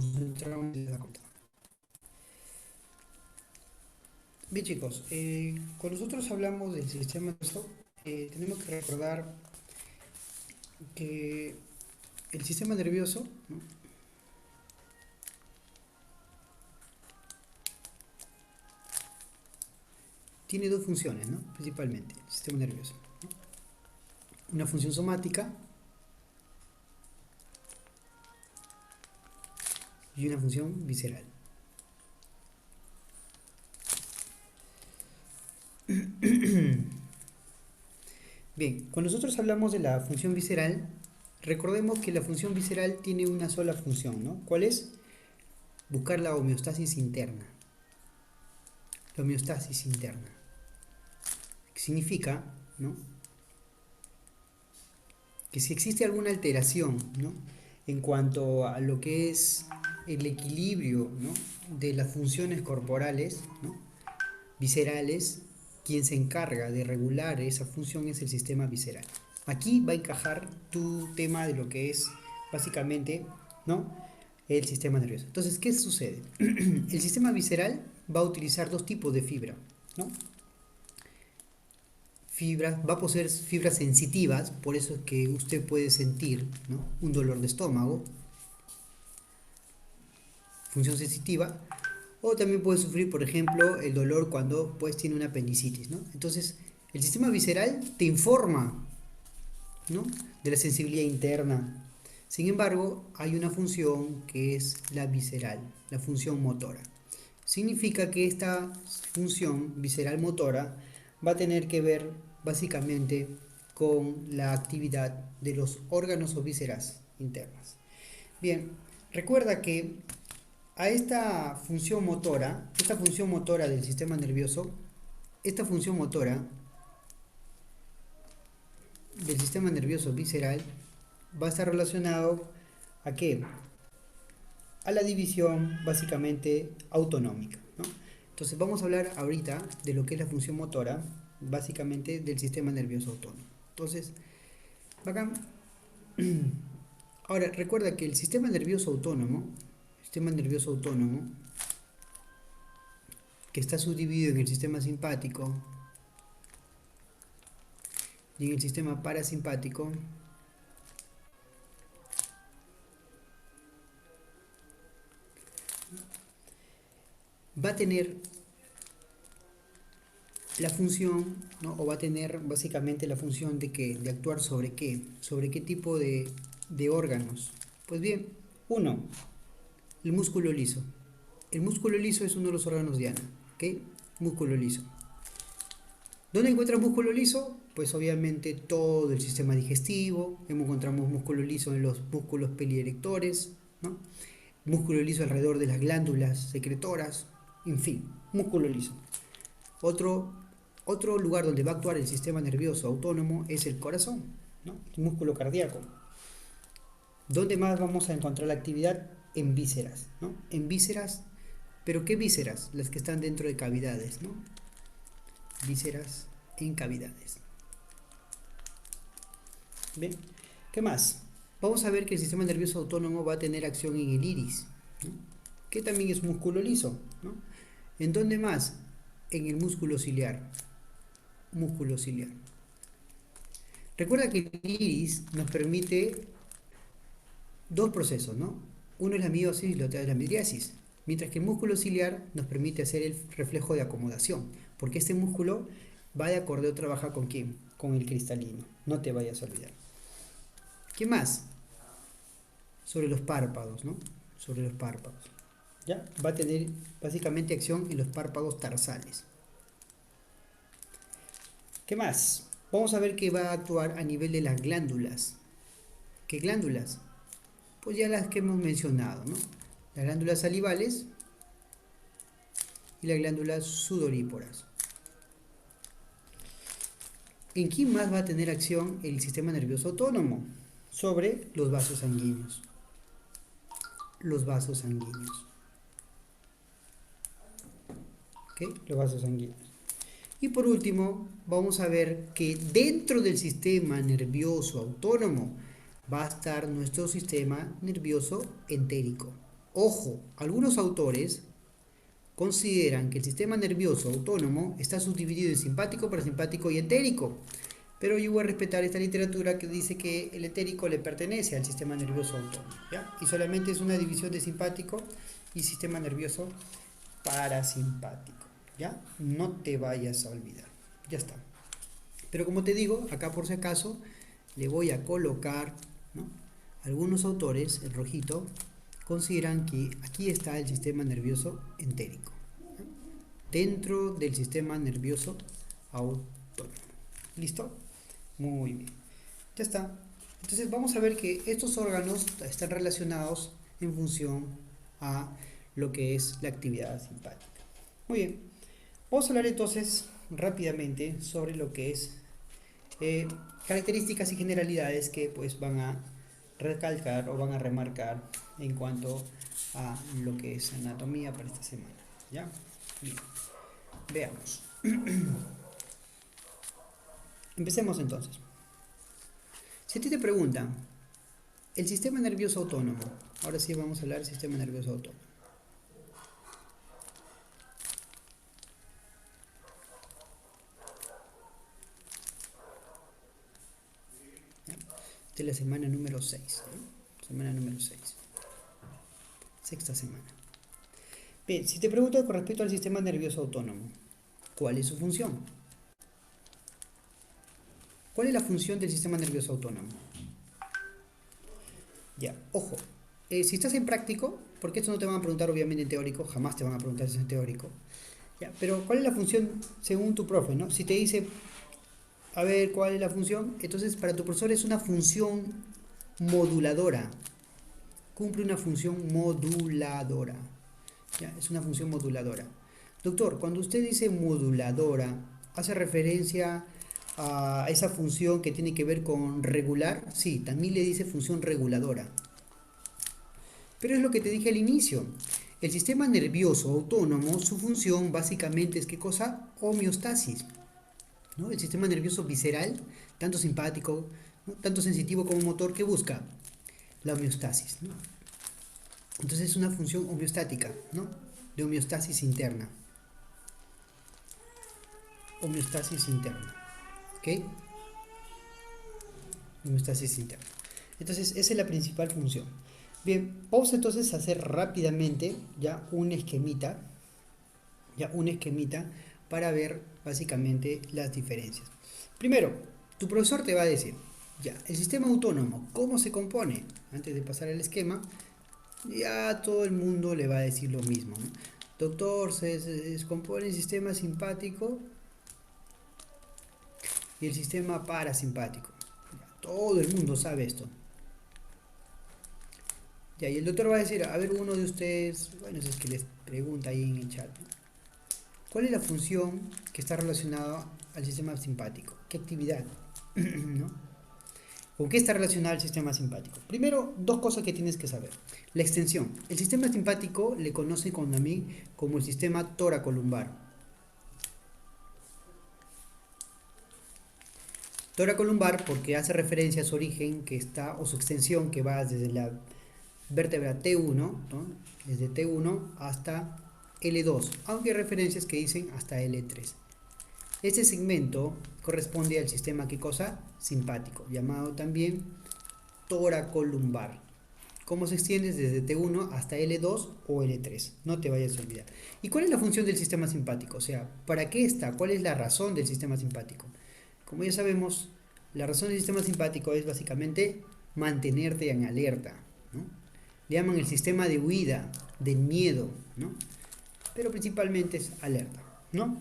concentramos en la corta. Bien chicos, cuando nosotros hablamos del sistema nervioso, tenemos que recordar que el sistema nervioso, ¿no?, tiene dos funciones, ¿no?, principalmente, el sistema nervioso, ¿no? Una función somática y una función visceral. Bien, cuando nosotros hablamos de la función visceral, recordemos que la función visceral tiene una sola función, ¿no? ¿Cuál es? Buscar la homeostasis interna. La homeostasis interna. Que significa, ¿no?, que si existe alguna alteración, ¿no?, en cuanto a lo que es el equilibrio, ¿no?, de las funciones corporales, ¿no?, viscerales, quien se encarga de regular esa función es el sistema visceral. Aquí va a encajar tu tema de lo que es básicamente, ¿no?, el sistema nervioso. Entonces, ¿qué sucede? El sistema visceral va a utilizar dos tipos de fibra, ¿no? Fibras, va a poseer fibras sensitivas, por eso es que usted puede sentir, ¿no?, un dolor de estómago, función sensitiva, o también puede sufrir, por ejemplo, el dolor cuando pues tiene una apendicitis, ¿no? Entonces, el sistema visceral te informa, ¿no?, de la sensibilidad interna. Sin embargo, hay una función que es la visceral, la función motora. Significa que esta función visceral motora va a tener que ver básicamente con la actividad de los órganos o vísceras internas. Bien, recuerda que a esta función motora del sistema nervioso, esta función motora del sistema nervioso visceral va a estar relacionado ¿a qué? A la división básicamente autonómica, ¿no? Entonces vamos a hablar ahorita de lo que es la función motora básicamente del sistema nervioso autónomo. Entonces, bacán. Ahora, recuerda que el sistema nervioso autónomo, que está subdividido en el sistema simpático y en el sistema parasimpático, va a tener la función, ¿no?, o va a tener básicamente la función de que de actuar sobre qué tipo de órganos. Pues bien, uno, el músculo liso. El músculo liso es uno de los órganos de Ana, ¿ok? Músculo liso. ¿Dónde encuentra músculo liso? Pues obviamente todo el sistema digestivo. Encontramos músculo liso en los músculos pelierectores, ¿no? Músculo liso alrededor de las glándulas secretoras, en fin, músculo liso. Otro lugar donde va a actuar el sistema nervioso autónomo es el corazón, ¿no?, el músculo cardíaco. ¿Dónde más vamos a encontrar la actividad? En vísceras, ¿no? En vísceras, pero ¿qué vísceras? Las que están dentro de cavidades, ¿no? Vísceras en cavidades. Bien, ¿qué más? Vamos a ver que el sistema nervioso autónomo va a tener acción en el iris, ¿no?, que también es músculo liso, ¿no? ¿En dónde más? En el músculo ciliar. Músculo ciliar. Recuerda que el iris nos permite dos procesos, ¿no? Uno es la miosis y el otro es la midriasis. Mientras que el músculo ciliar nos permite hacer el reflejo de acomodación, porque este músculo va de acorde o trabaja con quién, con el cristalino. No te vayas a olvidar. ¿Qué más? Sobre los párpados, ¿no? Sobre los párpados. ¿Ya? Va a tener básicamente acción en los párpados tarsales. ¿Qué más? Vamos a ver que va a actuar a nivel de las glándulas. ¿Qué glándulas? Pues ya las que hemos mencionado, ¿no? Las glándulas salivales y las glándulas sudoríporas. ¿En quién más va a tener acción el sistema nervioso autónomo? Sobre los vasos sanguíneos. Los vasos sanguíneos. ¿Ok? Los vasos sanguíneos. Y por último, vamos a ver que dentro del sistema nervioso autónomo va a estar nuestro sistema nervioso entérico. Ojo, algunos autores consideran que el sistema nervioso autónomo está subdividido en simpático, parasimpático y entérico. Pero yo voy a respetar esta literatura que dice que el entérico le pertenece al sistema nervioso autónomo, ¿ya? Y solamente es una división de simpático y sistema nervioso parasimpático, ¿ya? No te vayas a olvidar, ya está. Pero como te digo, acá por si acaso, le voy a colocar, ¿no? Algunos autores, el rojito, consideran que aquí está el sistema nervioso entérico, ¿no? Dentro del sistema nervioso autónomo. ¿Listo? Muy bien. Ya está. Entonces vamos a ver que estos órganos están relacionados en función a lo que es la actividad simpática. Muy bien. Vamos a hablar entonces rápidamente sobre lo que es características y generalidades que pues van a recalcar o van a remarcar en cuanto a lo que es anatomía para esta semana. ¿Ya? Bien. Veamos. Empecemos entonces. Si a ti te preguntan, el sistema nervioso autónomo, ahora sí vamos a hablar del sistema nervioso autónomo. ¿Ya? Esta es la semana número 6, ¿no? Semana número 6. Sexta semana. Bien, si te pregunto con respecto al sistema nervioso autónomo, ¿cuál es su función? ¿Cuál es la función del sistema nervioso autónomo? Ya, ojo, si estás en práctico, porque esto no te van a preguntar obviamente en teórico, jamás te van a preguntar si es en teórico, ya, pero ¿cuál es la función según tu profe, no? Si te dice, a ver, ¿cuál es la función? Entonces, para tu profesor es una función moduladora, cumple una función moduladora, ya, es una función moduladora. Doctor, cuando usted dice moduladora, ¿hace referencia a esa función que tiene que ver con regular? Sí, también le dice función reguladora. Pero es lo que te dije al inicio. El sistema nervioso autónomo, su función básicamente es ¿qué cosa? Homeostasis, ¿no? El sistema nervioso visceral, tanto simpático, ¿no? Tanto sensitivo como motor, que busca la homeostasis, ¿no? Entonces es una función homeostática, ¿no? De homeostasis interna. Homeostasis interna. ¿Ok? Homeostasis interna. Entonces, esa es la principal función. Bien, vamos entonces a hacer rápidamente ya un esquemita para ver básicamente las diferencias. Primero, tu profesor te va a decir, ya, el sistema autónomo, ¿cómo se compone? Antes de pasar al esquema, ya todo el mundo le va a decir lo mismo, ¿no? Doctor, se compone el sistema simpático y el sistema parasimpático. Todo el mundo sabe esto. Ya, y el doctor va a decir, a ver, uno de ustedes, bueno, si es que les pregunta ahí en el chat, ¿no? ¿Cuál es la función que está relacionada al sistema simpático? ¿Qué actividad? ¿No? ¿Con qué está relacionado el sistema simpático? Primero, dos cosas que tienes que saber. La extensión. El sistema simpático le conoce también como el sistema toracolumbar. Toracolumbar porque hace referencia a su origen que está, o su extensión que va desde la vértebra T1, ¿no? Desde T1 hasta L2, aunque hay referencias que dicen hasta L3. Este segmento corresponde al sistema, ¿qué cosa? Simpático, llamado también toracolumbar. ¿Cómo se extiende desde T1 hasta L2 o L3? No te vayas a olvidar. ¿Y cuál es la función del sistema simpático? O sea, ¿para qué está? ¿Cuál es la razón del sistema simpático? Como ya sabemos, la razón del sistema simpático es básicamente mantenerte en alerta, ¿no? Le llaman el sistema de huida, del miedo, ¿no? Pero principalmente es alerta, ¿no?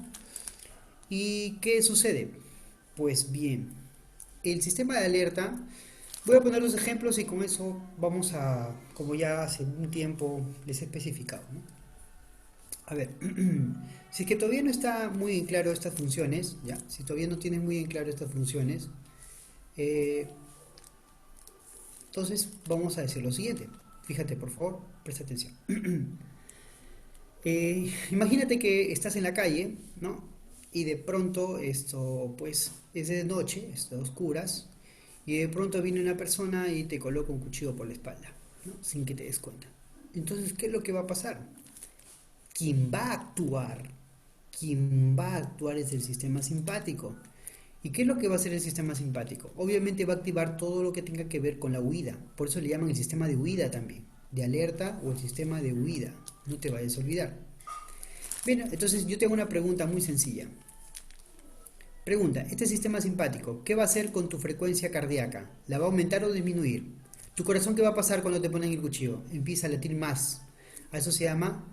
¿Y qué sucede? Pues bien, el sistema de alerta, voy a poner los ejemplos y con eso vamos a, como ya hace un tiempo les he especificado, ¿no? A ver, si es que todavía no está muy en claro estas funciones, ya, si todavía no tienes muy en claro estas funciones, eh, entonces vamos a decir lo siguiente. Fíjate, por favor, presta atención. Imagínate que estás en la calle, ¿no? Y de pronto esto, pues, es de noche, es de oscuras, y de pronto viene una persona y te coloca un cuchillo por la espalda, ¿no? Sin que te des cuenta. Entonces, ¿qué es lo que va a pasar? Quien va a actuar, quien va a actuar es el sistema simpático. ¿Y qué es lo que va a hacer el sistema simpático? Obviamente va a activar todo lo que tenga que ver con la huida. Por eso le llaman el sistema de huida también. De alerta o el sistema de huida. No te vayas a olvidar. Bien, entonces yo tengo una pregunta muy sencilla. Pregunta, este sistema simpático, ¿qué va a hacer con tu frecuencia cardíaca? ¿La va a aumentar o disminuir? ¿Tu corazón qué va a pasar cuando te ponen el cuchillo? Empieza a latir más. A eso se llama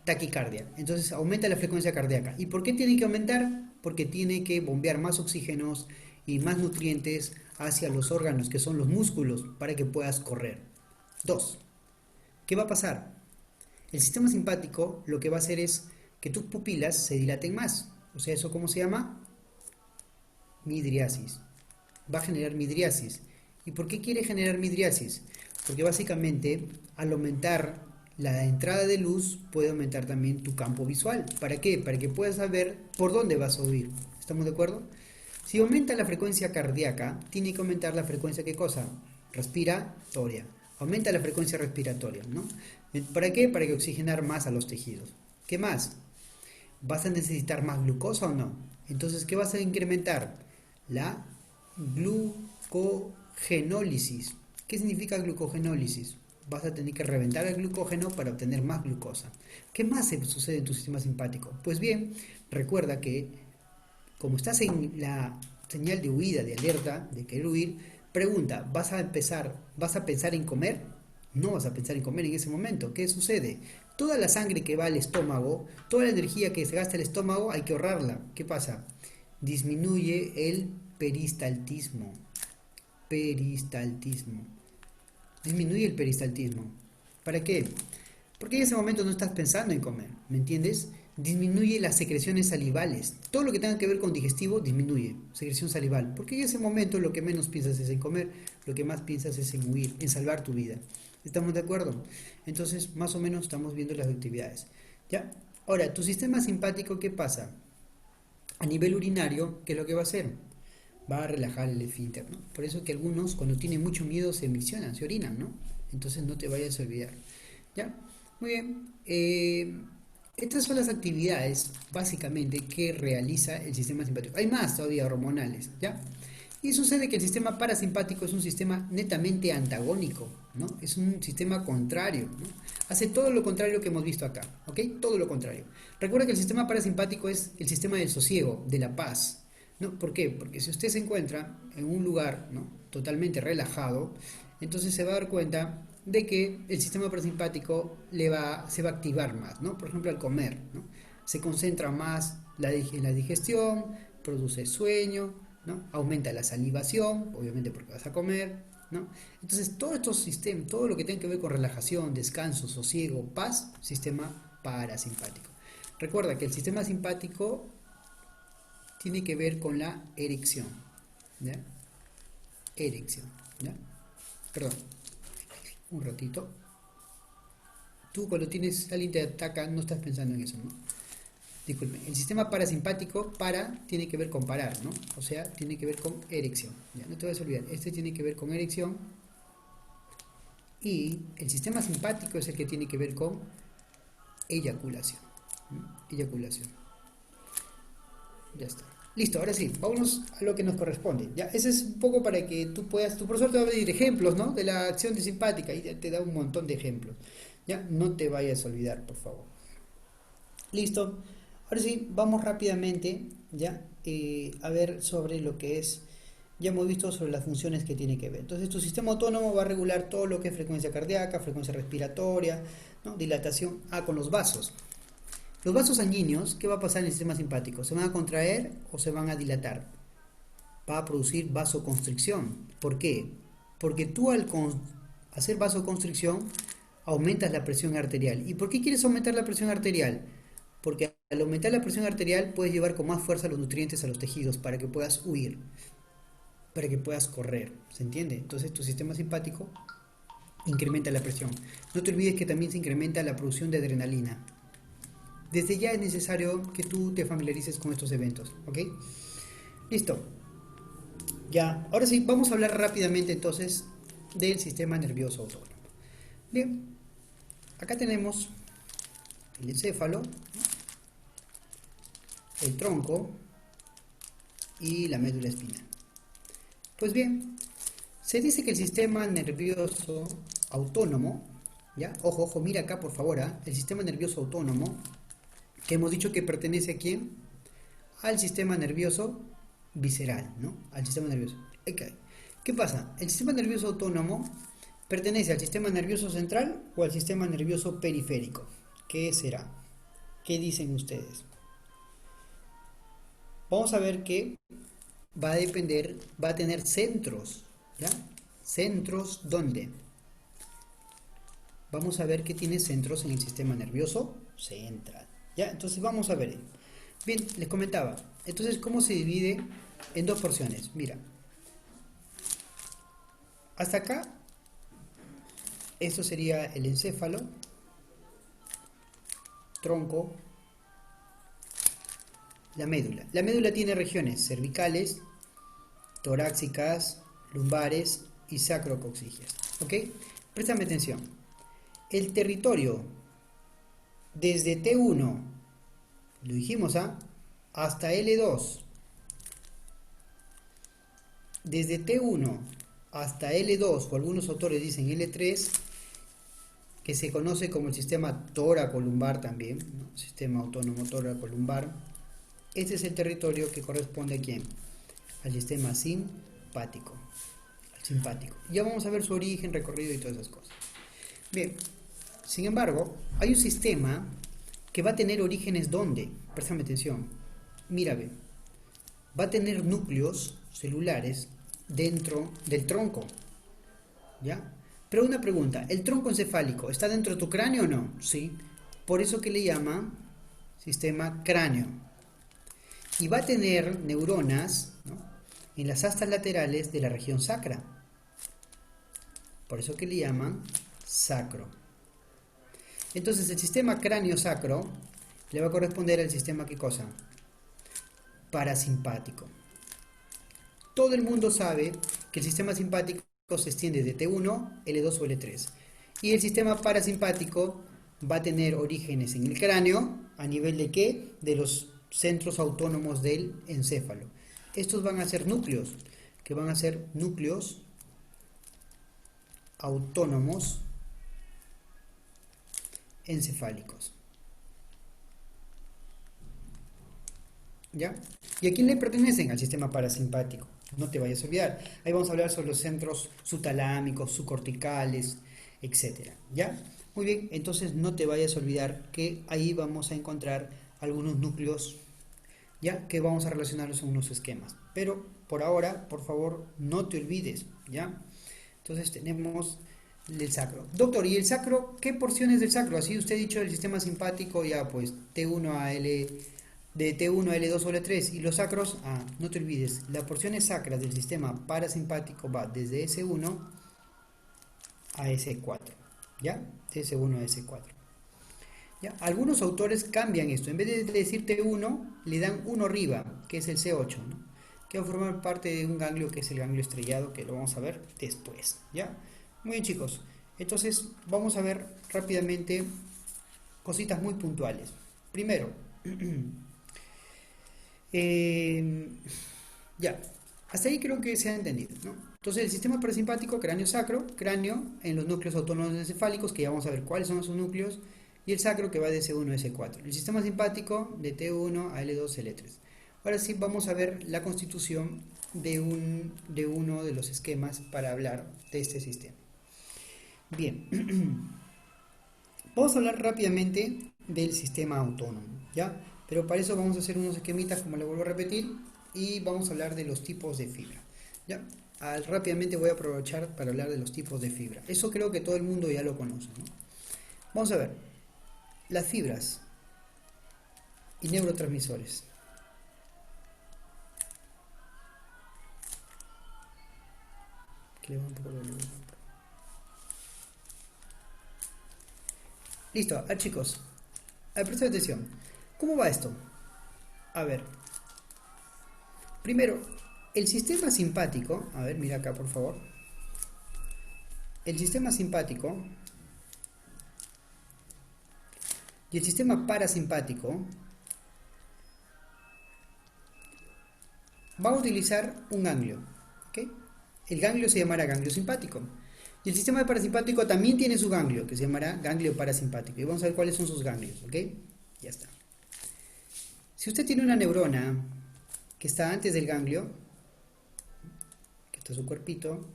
taquicardia. Entonces aumenta la frecuencia cardíaca. ¿Y por qué tiene que aumentar? Porque tiene que bombear más oxígenos y más nutrientes hacia los órganos, que son los músculos, para que puedas correr. 2. ¿Qué va a pasar? El sistema simpático lo que va a hacer es que tus pupilas se dilaten más. O sea, ¿eso cómo se llama? Midriasis. Va a generar midriasis. ¿Y por qué quiere generar midriasis? Porque básicamente al aumentar la entrada de luz puede aumentar también tu campo visual. ¿Para qué? Para que puedas saber por dónde vas a huir. ¿Estamos de acuerdo? Si aumenta la frecuencia cardíaca, tiene que aumentar la frecuencia, ¿qué cosa? Respiratoria. Aumenta la frecuencia respiratoria, ¿no? ¿Para qué? Para que oxigenar más a los tejidos. ¿Qué más? ¿Vas a necesitar más glucosa o no? Entonces, ¿qué vas a incrementar? La glucogenólisis. ¿Qué significa glucogenólisis? Vas a tener que reventar el glucógeno para obtener más glucosa. ¿Qué más se sucede en tu sistema simpático? Pues bien, recuerda que como estás en la señal de huida, de alerta, de querer huir, pregunta, ¿vas a pensar en comer? No vas a pensar en comer en ese momento. ¿Qué sucede? Toda la sangre que va al estómago, toda la energía que se gasta el estómago, hay que ahorrarla. ¿Qué pasa? Disminuye el peristaltismo. Peristaltismo. Disminuye el peristaltismo. ¿Para qué? Porque en ese momento no estás pensando en comer, ¿me entiendes? Disminuye las secreciones salivales. Todo lo que tenga que ver con digestivo disminuye, secreción salival. Porque en ese momento lo que menos piensas es en comer, lo que más piensas es en huir, en salvar tu vida. ¿Estamos de acuerdo? Entonces, más o menos estamos viendo las actividades. ¿Ya? Ahora, tu sistema simpático, ¿qué pasa? A nivel urinario, ¿qué es lo que va a hacer? Va a relajar el esfínter, ¿no? Por eso que algunos, cuando tienen mucho miedo, se emisionan, se orinan, ¿no? Entonces no te vayas a olvidar. ¿Ya? Muy bien. Estas son las actividades, básicamente, que realiza el sistema simpático. Hay más todavía hormonales, ¿ya? Y sucede que el sistema parasimpático es un sistema netamente antagónico, ¿no? Es un sistema contrario, ¿no? Hace todo lo contrario que hemos visto acá, ¿ok? Todo lo contrario. Recuerda que el sistema parasimpático es el sistema del sosiego, de la paz, ¿no? ¿Por qué? Porque si usted se encuentra en un lugar, ¿no?, totalmente relajado, entonces se va a dar cuenta de que el sistema parasimpático se va a activar más, ¿no? Por ejemplo, al comer, ¿no? Se concentra más en la digestión, produce sueño, ¿no? Aumenta la salivación, obviamente porque vas a comer, ¿no? Entonces, todos estos sistemas, todo lo que tenga que ver con relajación, descanso, sosiego, paz, sistema parasimpático. Recuerda que el sistema simpático tiene que ver con la erección, ¿ya? Erección, ¿ya? Perdón, un ratito. Tú cuando alguien te ataca no estás pensando en eso, ¿no? Disculpe, el sistema parasimpático tiene que ver con parar, ¿no? O sea, tiene que ver con erección. Ya, no te vas a olvidar, este tiene que ver con erección y el sistema simpático es el que tiene que ver con eyaculación. Eyaculación. Ya está. Listo, ahora sí, vámonos a lo que nos corresponde. Ya, ese es un poco para que tú puedas, tu profesor te va a pedir ejemplos, ¿no?, de la acción de simpática y te da un montón de ejemplos. Ya, no te vayas a olvidar, por favor. Listo. Ahora sí, vamos rápidamente ya a ver sobre lo que es, ya hemos visto sobre las funciones que tiene que ver. Entonces, tu sistema autónomo va a regular todo lo que es frecuencia cardíaca, frecuencia respiratoria, ¿no?, dilatación, con los vasos. Los vasos sanguíneos, ¿qué va a pasar en el sistema simpático? ¿Se van a contraer o se van a dilatar? Va a producir vasoconstricción. ¿Por qué? Porque tú al hacer vasoconstricción aumentas la presión arterial. ¿Y por qué quieres aumentar la presión arterial? Porque al aumentar la presión arterial puedes llevar con más fuerza los nutrientes a los tejidos para que puedas huir, para que puedas correr. ¿Se entiende? Entonces tu sistema simpático incrementa la presión. No te olvides que también se incrementa la producción de adrenalina. Desde ya es necesario que tú te familiarices con estos eventos, ¿ok? Listo. Ya, ahora sí, vamos a hablar rápidamente entonces del sistema nervioso autónomo. Bien, acá tenemos el encéfalo, el tronco y la médula espinal. Pues bien, se dice que el sistema nervioso autónomo, ¿ya? Ojo, ojo, mira acá por favor, ¿ah? El sistema nervioso autónomo, que hemos dicho que pertenece a quién, al sistema nervioso visceral, ¿no? Al sistema nervioso. Okay. ¿Qué pasa? El sistema nervioso autónomo pertenece al sistema nervioso central o al sistema nervioso periférico. ¿Qué será? ¿Qué dicen ustedes? Vamos a ver que va a depender, va a tener centros, ¿ya? ¿Centros dónde? Vamos a ver que tiene centros en el sistema nervioso central, ¿ya? Entonces vamos a ver. Bien, les comentaba. Entonces, ¿cómo se divide en dos porciones? Mira. Hasta acá, esto sería el encéfalo, tronco, la médula. La médula tiene regiones cervicales, torácicas, lumbares y sacrocoxígeas. ¿Ok? Préstame atención. El territorio desde T1, lo dijimos, hasta L2, desde T1 hasta L2, o algunos autores dicen L3, que se conoce como el sistema tóraco-lumbar también, ¿no? Sistema autónomo tóraco-lumbar. Este es el territorio que corresponde a quién, al sistema simpático, al simpático. Ya vamos a ver su origen, recorrido y todas esas cosas. Bien, sin embargo, hay un sistema que va a tener orígenes ¿dónde? Préstame atención. Mira, ve, va a tener núcleos celulares dentro del tronco, ¿ya? Pero una pregunta, ¿el tronco encefálico está dentro de tu cráneo o no? Sí, por eso que le llama sistema cráneo. Y va a tener neuronas, ¿no?, en las astas laterales de la región sacra, por eso que le llaman sacro. Entonces el sistema cráneo-sacro le va a corresponder al sistema, ¿qué cosa? Parasimpático. Todo el mundo sabe que el sistema simpático se extiende de T1, L2 o L3. Y el sistema parasimpático va a tener orígenes en el cráneo, ¿a nivel de qué? De los centros autónomos del encéfalo. Estos van a ser núcleos, que van a ser núcleos autónomos encefálicos. ¿Ya? ¿Y a quién le pertenecen? Al sistema parasimpático. No te vayas a olvidar. Ahí vamos a hablar sobre los centros subtalámicos, subcorticales, etc. ¿Ya? Muy bien, entonces no te vayas a olvidar que ahí vamos a encontrar algunos núcleos, ¿ya?, que vamos a relacionarlos en unos esquemas. Pero por ahora, por favor, no te olvides, ¿ya? Entonces tenemos el sacro. Doctor, ¿y el sacro? ¿Qué porciones del sacro? Así usted ha dicho el sistema simpático, ya pues T1 a L, de T1 a L2 o L3, y los sacros, no te olvides, las porciones sacras del sistema parasimpático va desde S1 a S4, ¿ya? De S1 a S4. ¿Ya? Algunos autores cambian esto, en vez de decir T1, le dan uno arriba, que es el C8, ¿no?, que va a formar parte de un ganglio que es el ganglio estrellado, que lo vamos a ver después, ¿ya? Muy bien, chicos, entonces vamos a ver rápidamente cositas muy puntuales. Primero, ya, hasta ahí creo que se ha entendido, ¿no? Entonces el sistema parasimpático, cráneo sacro, cráneo en los núcleos autónomos encefálicos, que ya vamos a ver cuáles son esos núcleos, y el sacro que va de S1 a S4. El sistema simpático de T1 a L2 a L3. Ahora sí vamos a ver la constitución de uno de los esquemas para hablar de este sistema. Bien, vamos a hablar rápidamente del sistema autónomo, ¿ya? Pero para eso vamos a hacer unos esquemitas, como le vuelvo a repetir, y vamos a hablar de los tipos de fibra, ¿ya? Rápidamente voy a aprovechar para hablar de los tipos de fibra. Eso creo que todo el mundo ya lo conoce, ¿no? Vamos a ver, las fibras y neurotransmisores. Listo, chicos, presten atención. ¿Cómo va esto? A ver, primero, el sistema simpático, a ver, mira acá por favor. El sistema simpático Y el sistema parasimpático va a utilizar un ganglio, ¿ok? El ganglio se llamará ganglio simpático. Y el sistema parasimpático también tiene su ganglio, que se llamará ganglio parasimpático. Y vamos a ver cuáles son sus ganglios, ¿ok? Ya está. Si usted tiene una neurona que está antes del ganglio, que está su cuerpito,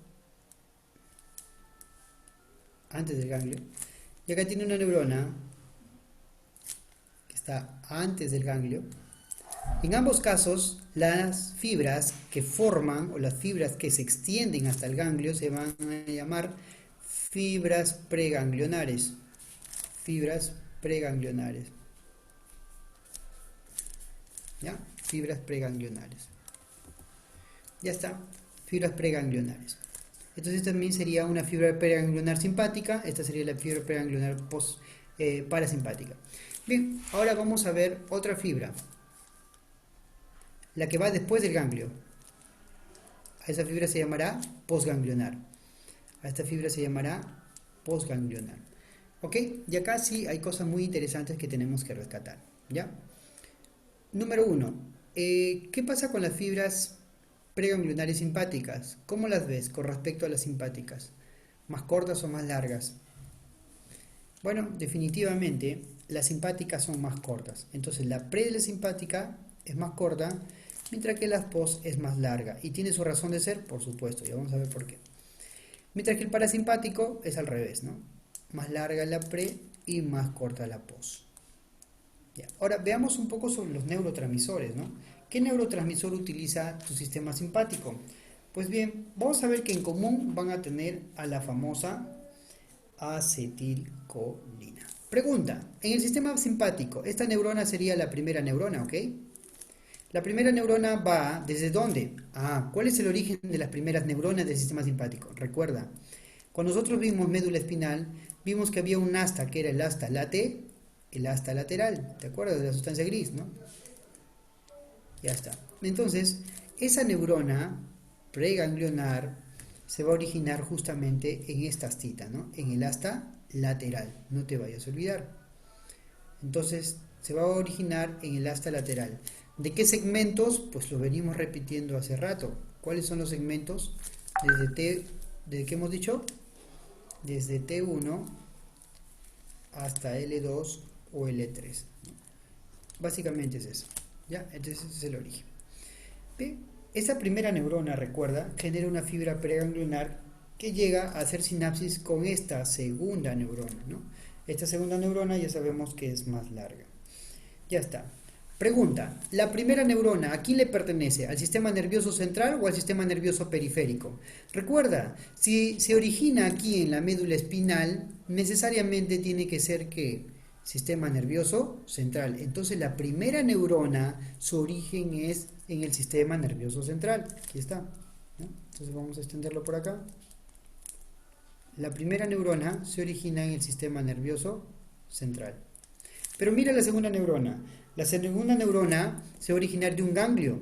antes del ganglio, y acá tiene una neurona que está antes del ganglio, en ambos casos, las fibras que forman o las fibras que se extienden hasta el ganglio se van a llamar fibras preganglionares. Fibras preganglionares. ¿Ya? Fibras preganglionares. Ya está. Fibras preganglionares. Entonces también sería una fibra preganglionar simpática. Esta sería la fibra preganglionar parasimpática. Bien, ahora vamos a ver otra fibra. La que va después del ganglio. A esa fibra se llamará posganglionar. A esta fibra se llamará posganglionar. ¿Ok? Y acá sí hay cosas muy interesantes que tenemos que rescatar. ¿Ya? Número 1. ¿Qué pasa con las fibras preganglionares simpáticas? ¿Cómo las ves con respecto a las simpáticas? ¿Más cortas o más largas? Bueno, definitivamente las simpáticas son más cortas. Entonces la pre de la simpática es más corta, mientras que la pos es más larga. ¿Y tiene su razón de ser? Por supuesto, ya vamos a ver por qué. Mientras que el parasimpático es al revés, ¿no? Más larga la pre y más corta la pos. Ya. Ahora veamos un poco sobre los neurotransmisores, ¿no? ¿Qué neurotransmisor utiliza tu sistema simpático? Pues bien, vamos a ver que en común van a tener a la famosa acetilcolina. Pregunta, en el sistema simpático, esta neurona sería la primera neurona, ¿ok? La primera neurona va ¿desde dónde? ¿Cuál es el origen de las primeras neuronas del sistema simpático? Recuerda, cuando nosotros vimos médula espinal, vimos que había un asta que era el asta late, el asta lateral. ¿Te acuerdas de la sustancia gris, no? Ya está. Entonces, esa neurona preganglionar se va a originar justamente en esta astita, ¿no? En el asta lateral. No te vayas a olvidar. Entonces, se va a originar en el asta lateral. ¿De qué segmentos? Pues lo venimos repitiendo hace rato. ¿Cuáles son los segmentos? ¿Desde qué hemos dicho? Desde T1 hasta L2 o L3. Básicamente es eso. ¿Ya? Entonces ese es el origen. Bien, esa primera neurona, recuerda, genera una fibra preganglionar que llega a hacer sinapsis con esta segunda neurona, ¿no? Esta segunda neurona ya sabemos que es más larga. Ya está. Pregunta, ¿la primera neurona a quién le pertenece? ¿Al sistema nervioso central o al sistema nervioso periférico? Recuerda, si se origina aquí en la médula espinal, necesariamente tiene que ser ¿qué? Sistema nervioso central. Entonces la primera neurona, su origen es en el sistema nervioso central. Aquí está, ¿no? Entonces vamos a extenderlo por acá. La primera neurona se origina en el sistema nervioso central. Pero mira la segunda neurona. La segunda neurona se va a originar de un ganglio.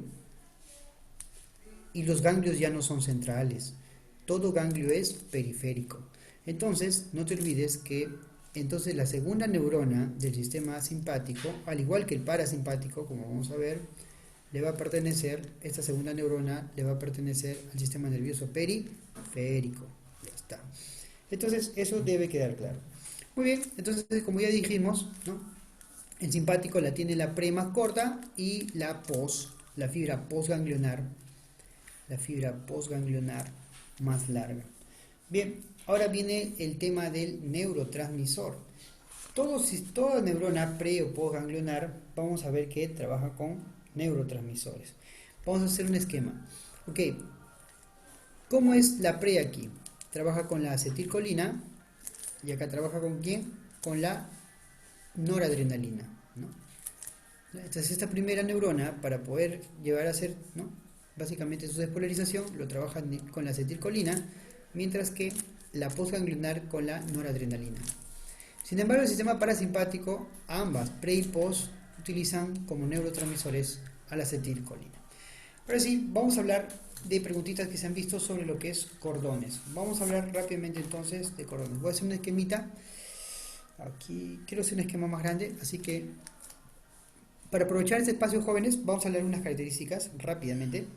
Y los ganglios ya no son centrales. Todo ganglio es periférico. Entonces, no te olvides que entonces la segunda neurona del sistema simpático, al igual que el parasimpático, como vamos a ver, le va a pertenecer, esta segunda neurona le va a pertenecer al sistema nervioso periférico. Ya está. Entonces, eso debe quedar claro. Muy bien, entonces, como ya dijimos, ¿no? El simpático la tiene la pre más corta y la fibra posganglionar más larga. Bien, ahora viene el tema del neurotransmisor. Toda neurona pre o posganglionar, vamos a ver que trabaja con neurotransmisores. Vamos a hacer un esquema. Ok, ¿cómo es la pre aquí? Trabaja con la acetilcolina y acá trabaja con ¿quién? Con la noradrenalina, ¿no? Entonces esta primera neurona, para poder llevar a hacer, ¿no? Básicamente su despolarización, lo trabaja con la acetilcolina, mientras que la posganglionar con la noradrenalina. Sin embargo, el sistema parasimpático, ambas, pre y post, utilizan como neurotransmisores a la acetilcolina. Ahora sí, vamos a hablar de preguntitas que se han visto sobre lo que es cordones. Vamos a hablar rápidamente entonces de cordones. Voy a hacer un esquemita. Aquí quiero hacer un esquema más grande, así que para aprovechar este espacio, jóvenes, vamos a leer unas características rápidamente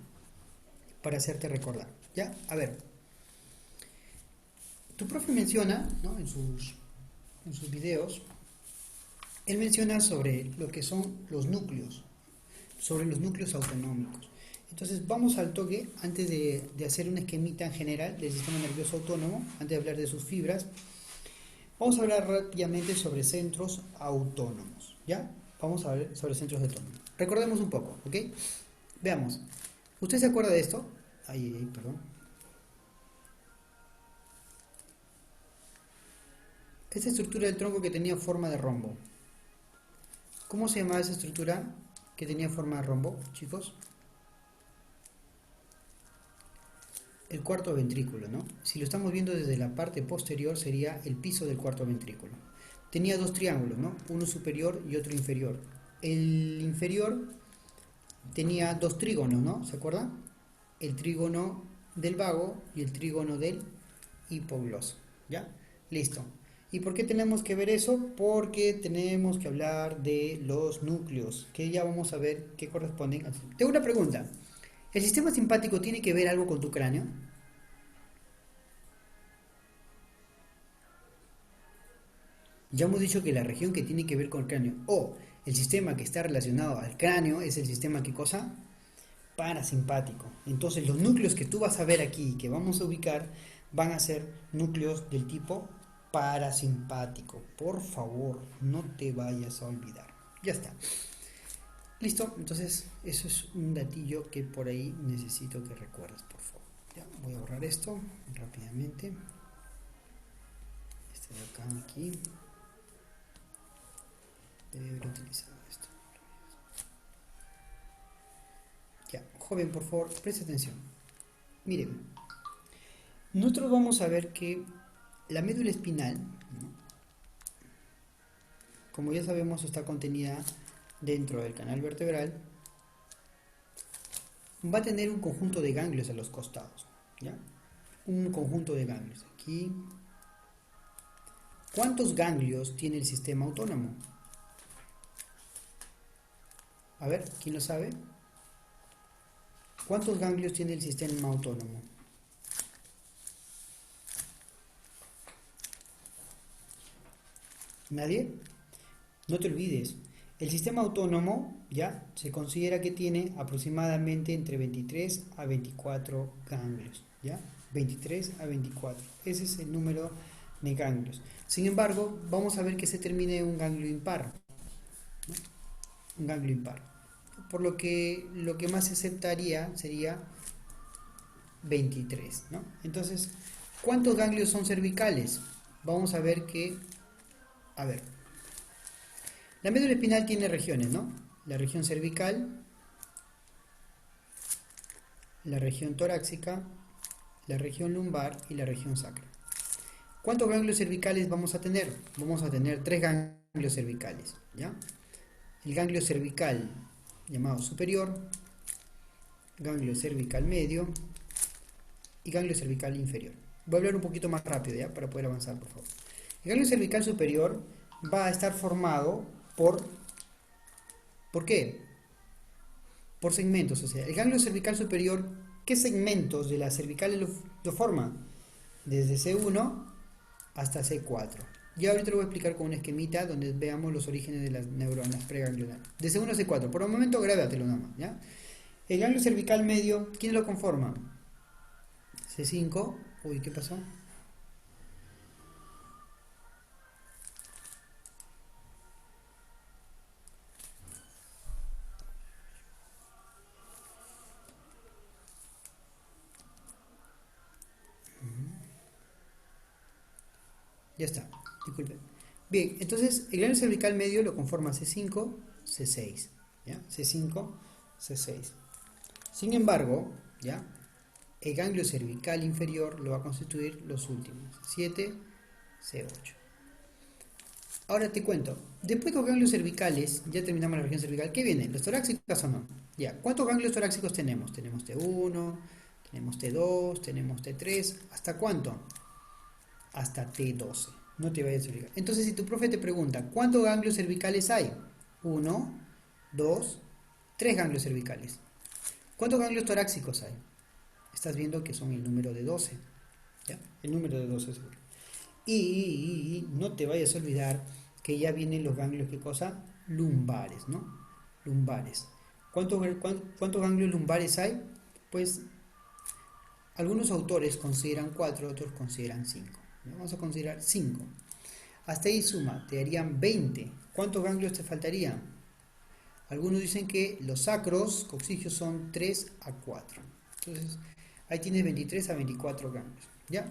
para hacerte recordar. ¿Ya? A ver, tu profe menciona, ¿no?, en sus videos, él menciona sobre lo que son los núcleos, sobre los núcleos autonómicos. Entonces vamos al toque, antes de hacer un esquemita en general del sistema nervioso autónomo, antes de hablar de sus fibras, vamos a hablar rápidamente sobre centros autónomos, ¿ya? Vamos a ver sobre centros autónomos. Recordemos un poco, ¿ok? Veamos. ¿Usted se acuerda de esto? Ay, perdón. Esta estructura del tronco que tenía forma de rombo. ¿Cómo se llamaba esa estructura que tenía forma de rombo, chicos? El cuarto ventrículo, ¿no? Si lo estamos viendo desde la parte posterior sería el piso del cuarto ventrículo. Tenía dos triángulos, ¿no? Uno superior y otro inferior. El inferior tenía dos trígonos, ¿no? ¿Se acuerdan? El trígono del vago y el trígono del hipogloso, ¿ya? Listo. ¿Y por qué tenemos que ver eso? Porque tenemos que hablar de los núcleos, que ya vamos a ver qué corresponden. Tengo una pregunta. ¿El sistema simpático tiene que ver algo con tu cráneo? Ya hemos dicho que la región que tiene que ver con el cráneo o el sistema que está relacionado al cráneo es el sistema, ¿qué cosa? Parasimpático. Entonces los núcleos que tú vas a ver aquí, que vamos a ubicar, van a ser núcleos del tipo parasimpático. Por favor, no te vayas a olvidar. Ya está. Listo, entonces eso es un datillo que por ahí necesito que recuerdes, por favor. Ya, voy a borrar esto rápidamente. Este de acá, aquí. Debe haber utilizado esto. Ya, joven, por favor, preste atención. Miren, nosotros vamos a ver que la médula espinal, ¿no?, como ya sabemos, está contenida dentro del canal vertebral, va a tener un conjunto de ganglios a los costados, ¿ya? Un conjunto de ganglios. Aquí, ¿cuántos ganglios tiene el sistema autónomo? A ver, ¿quién lo sabe? ¿Cuántos ganglios tiene el sistema autónomo? ¿Nadie? No te olvides, el sistema autónomo ya se considera que tiene aproximadamente entre 23 a 24 ganglios, ¿ya? 23 a 24. Ese es el número de ganglios. Sin embargo, vamos a ver que se termine en un ganglio impar, ¿no? Un ganglio impar. Por lo que más se aceptaría sería 23, ¿no? Entonces, ¿cuántos ganglios son cervicales? Vamos a ver que, a ver, la médula espinal tiene regiones, ¿no? La región cervical, la región torácica, la región lumbar y la región sacra. ¿Cuántos ganglios cervicales vamos a tener? Vamos a tener tres ganglios cervicales, ¿ya? El ganglio cervical llamado superior, ganglio cervical medio y ganglio cervical inferior. Voy a hablar un poquito más rápido, ¿ya?, para poder avanzar, por favor. El ganglio cervical superior va a estar formado ¿por qué? Por segmentos, o sea, el ganglio cervical superior, ¿qué segmentos de la cervical lo forma? Desde C1 hasta C4. Y ahorita lo voy a explicar con un esquemita donde veamos los orígenes de las neuronas preganglionares. De C1 a C4, por el momento grábatelo nada más, ¿ya? El ganglio cervical medio, ¿quién lo conforma? C5, uy, ¿qué pasó? Ya está, disculpen. Bien, entonces el ganglio cervical medio lo conforma C5, C6, ¿ya? C5, C6. Sin embargo, ¿ya?, el ganglio cervical inferior lo va a constituir los últimos, 7, C8. Ahora te cuento, después de los ganglios cervicales, ya terminamos la región cervical, ¿qué viene? ¿Los torácicos o no? Ya, ¿cuántos ganglios torácicos tenemos? Tenemos T1, tenemos T2, tenemos T3, ¿hasta cuánto? Hasta T12, No te vayas a obligar. Entonces, si tu profe te pregunta, ¿cuántos ganglios cervicales hay? Uno, dos, tres ganglios cervicales. ¿Cuántos ganglios torácicos hay? Estás viendo que son el número de 12. ¿Ya? El número de 12 seguro. Y no te vayas a olvidar que ya vienen los ganglios, ¿qué cosa? Lumbares, ¿no? Lumbares. ¿Cuántos ganglios lumbares hay? Pues algunos autores consideran 4, otros consideran 5. Vamos a considerar 5. Hasta ahí suma, te darían 20. ¿Cuántos ganglios te faltarían? Algunos dicen que los sacros coccigios son 3 a 4. Entonces, ahí tienes 23 a 24 ganglios. ¿Ya?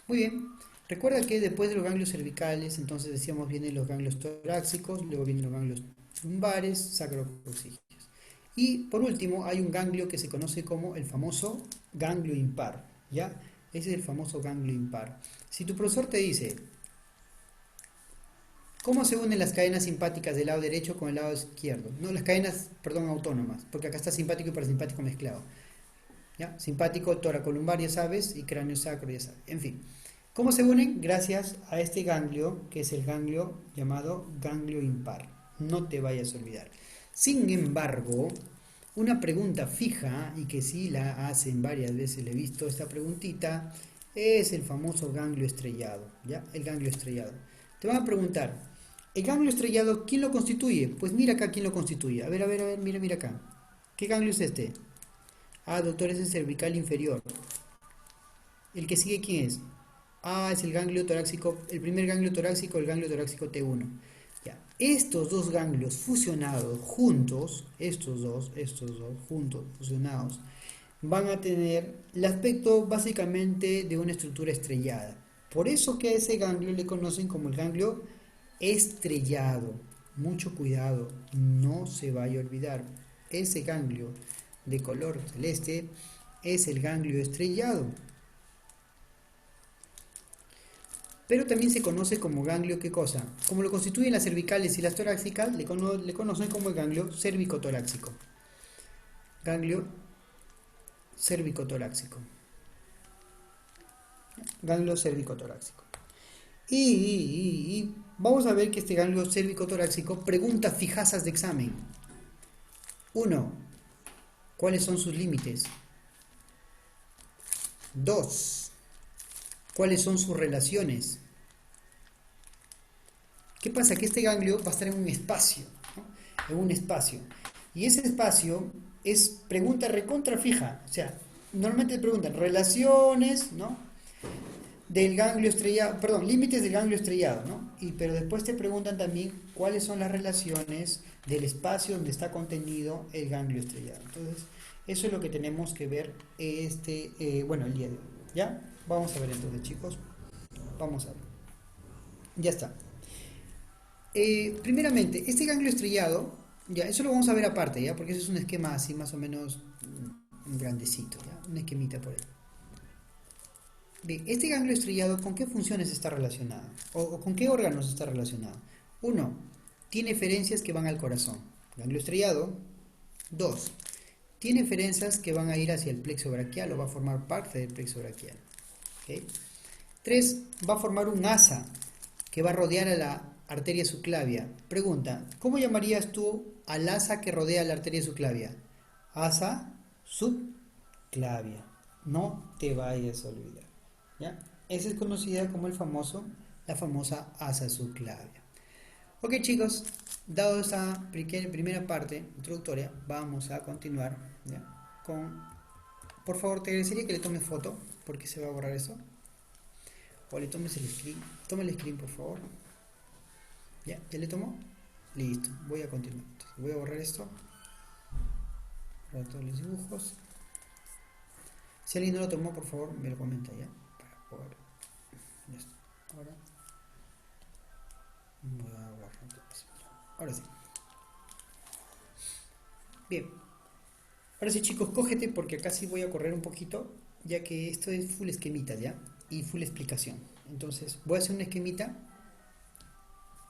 Muy bien. Recuerda que después de los ganglios cervicales, entonces decíamos vienen los ganglios torácicos, luego vienen los ganglios lumbares, sacrococcigios. Y por último, hay un ganglio que se conoce como el famoso ganglio impar. ¿Ya? Ese es el famoso ganglio impar. Si tu profesor te dice, ¿cómo se unen las cadenas simpáticas del lado derecho con el lado izquierdo? No, las cadenas, perdón, autónomas, porque acá está simpático y parasimpático mezclado. ¿Ya? Simpático, toracolumbar, ya sabes, y cráneo sacro, ya sabes. En fin, ¿cómo se unen? Gracias a este ganglio, que es el ganglio llamado ganglio impar. No te vayas a olvidar. Sin embargo, una pregunta fija, y que sí la hacen varias veces, le he visto esta preguntita, es el famoso ganglio estrellado, ¿ya? El ganglio estrellado. Te van a preguntar, ¿el ganglio estrellado quién lo constituye? Pues mira acá quién lo constituye. A ver, mira acá. ¿Qué ganglio es este? Ah, doctor, es el cervical inferior. ¿El que sigue quién es? Ah, es el ganglio torácico, el primer ganglio torácico, el ganglio torácico T1. Ya. Estos dos ganglios fusionados juntos, estos dos juntos, fusionados, van a tener el aspecto básicamente de una estructura estrellada. Por eso que a ese ganglio le conocen como el ganglio estrellado. Mucho cuidado, no se vaya a olvidar. Ese ganglio de color celeste es el ganglio estrellado. Pero también se conoce como ganglio, ¿qué cosa? Como lo constituyen las cervicales y las torácicas, le conocen como el ganglio cérvico-torácico. Ganglio cérvico-torácico. Ganglio cérvico-torácico. Y vamos a ver que este ganglio cérvico-torácico pregunta fijazas de examen. 1. ¿Cuáles son sus límites? 2. ¿Cuáles son sus relaciones? ¿Qué pasa? Que este ganglio va a estar en un espacio, ¿no? En un espacio. Y ese espacio es pregunta recontra fija. O sea, normalmente te preguntan relaciones, ¿no? Del ganglio estrellado, perdón, límites del ganglio estrellado, ¿no? Pero después te preguntan también cuáles son las relaciones del espacio donde está contenido el ganglio estrellado. Entonces, eso es lo que tenemos que ver el día de hoy. ¿Ya? Vamos a ver entonces, chicos. Vamos a ver. Ya está. Primeramente, este ganglio estrellado, ya, eso lo vamos a ver aparte, ya, porque eso es un esquema así más o menos grandecito, ya, un esquemita por ahí. Bien, este ganglio estrellado, ¿con qué funciones está relacionado? O con qué órganos está relacionado? Uno, tiene eferencias que van al corazón. Ganglio estrellado. Dos, tiene eferencias que van a ir hacia el plexo braquial o va a formar parte del plexo braquial. ¿Okay? Tres, va a formar un asa que va a rodear a la arteria subclavia. Pregunta, ¿cómo llamarías tú al asa que rodea la arteria subclavia? Asa subclavia. No te vayas a olvidar. ¿Ya? Esa es conocida como la famosa asa subclavia. Ok, chicos, dado esta primera parte introductoria, vamos a continuar, ¿ya? Por favor, te agradecería que le tomes foto, porque se va a borrar eso. O le tomes el screen. Toma el screen, por favor. ¿Ya? ¿Ya le tomó? Listo, voy a continuar. Entonces, voy a borrar esto. Borrar todos los dibujos. Si alguien no lo tomó, por favor, me lo comenta ya. Para poder. Listo. Ahora. Voy a borrar todo eso. Ahora sí. Bien. Ahora sí, chicos, cógete porque acá sí voy a correr un poquito, ya que esto es full esquemita, ¿ya? Y full explicación. Entonces, voy a hacer una esquemita.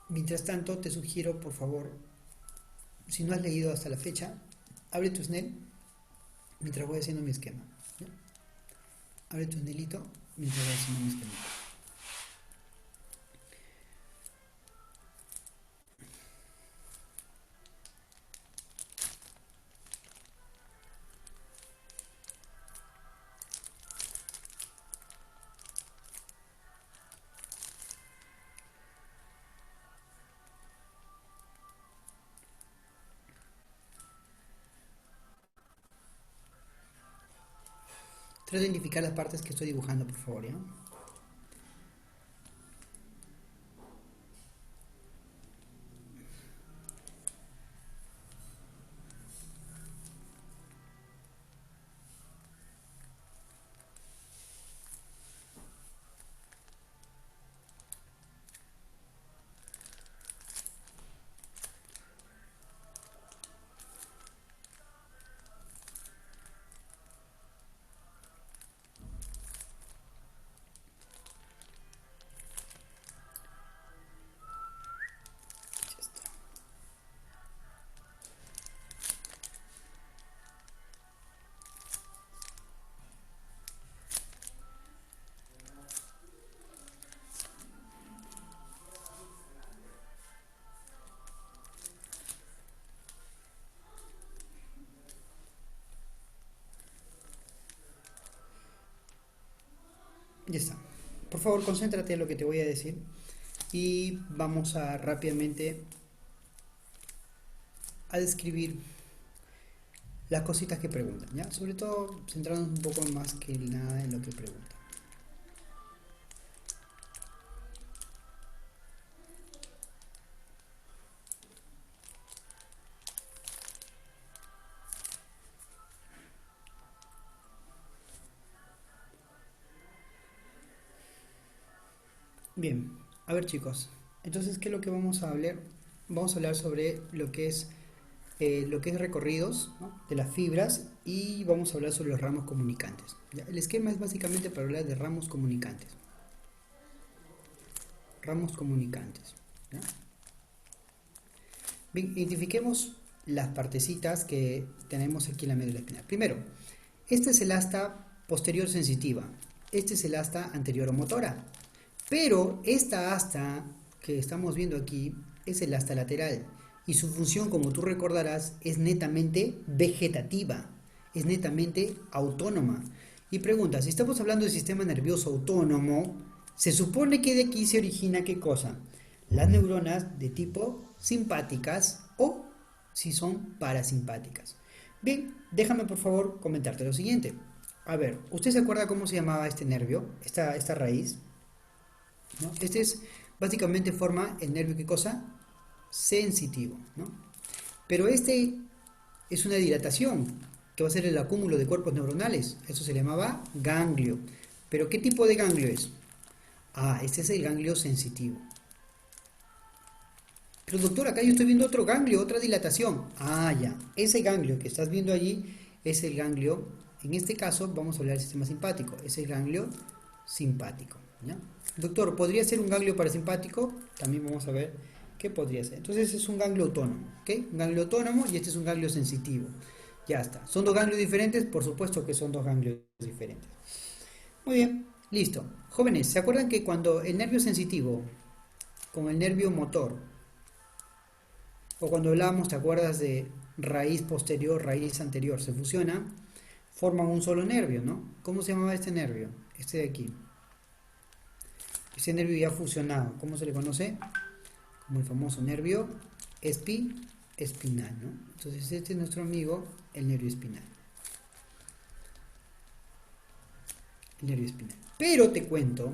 Mientras tanto, te sugiero, por favor, si no has leído hasta la fecha, abre tu SNEL mientras voy haciendo mi esquema. ¿Ya? Abre tu SNELito mientras voy haciendo mi esquema. Trato de identificar las partes que estoy dibujando, por favor, ¿ya? Ya está. Ya está. Por favor, concéntrate en lo que te voy a decir y vamos a rápidamente a describir las cositas que preguntan, ¿ya? Sobre todo centrándonos un poco más que nada en lo que preguntan. Bien, a ver chicos, entonces, ¿qué es lo que vamos a hablar? Vamos a hablar sobre lo que es recorridos, ¿no? De las fibras y vamos a hablar sobre los ramos comunicantes, ¿ya? El esquema es básicamente para hablar de ramos comunicantes. Ramos comunicantes, ¿ya? Bien, identifiquemos las partecitas que tenemos aquí en la médula espinal. Primero, este es el asta posterior sensitiva, este es el asta anterior motora, pero esta asta que estamos viendo aquí es el asta lateral y su función, como tú recordarás, es netamente vegetativa, es netamente autónoma. Y pregunta, si estamos hablando del sistema nervioso autónomo, se supone que de aquí se origina ¿qué cosa? Las neuronas de tipo simpáticas o si son parasimpáticas. Bien, déjame por favor comentarte lo siguiente. A ver, ¿usted se acuerda cómo se llamaba este nervio, esta raíz? ¿No? Este es básicamente forma el nervio, ¿qué cosa? Sensitivo, ¿no? Pero este es una dilatación que va a ser el acúmulo de cuerpos neuronales. Eso se llamaba ganglio. ¿Pero qué tipo de ganglio es? Ah, este es el ganglio sensitivo. Pero doctor, acá yo estoy viendo otro ganglio, otra dilatación. Ah, ya. Ese ganglio que estás viendo allí es el ganglio, en este caso vamos a hablar del sistema simpático, es el ganglio simpático, ¿ya? Doctor, ¿podría ser un ganglio parasimpático? También vamos a ver qué podría ser. Entonces es un ganglio autónomo, ¿ok? Un ganglio autónomo y este es un ganglio sensitivo. Ya está. ¿Son dos ganglios diferentes? Por supuesto que son dos ganglios diferentes. Muy bien, listo. Jóvenes, ¿se acuerdan que cuando el nervio sensitivo con el nervio motor, o cuando hablábamos, ¿te acuerdas de raíz posterior, raíz anterior, se fusionan, forman un solo nervio, ¿no? ¿Cómo se llamaba este nervio? Este de aquí. Este nervio ya fusionado, ¿cómo se le conoce? Como el famoso nervio espinal, ¿no? Entonces este es nuestro amigo, el nervio espinal. El nervio espinal. Pero te cuento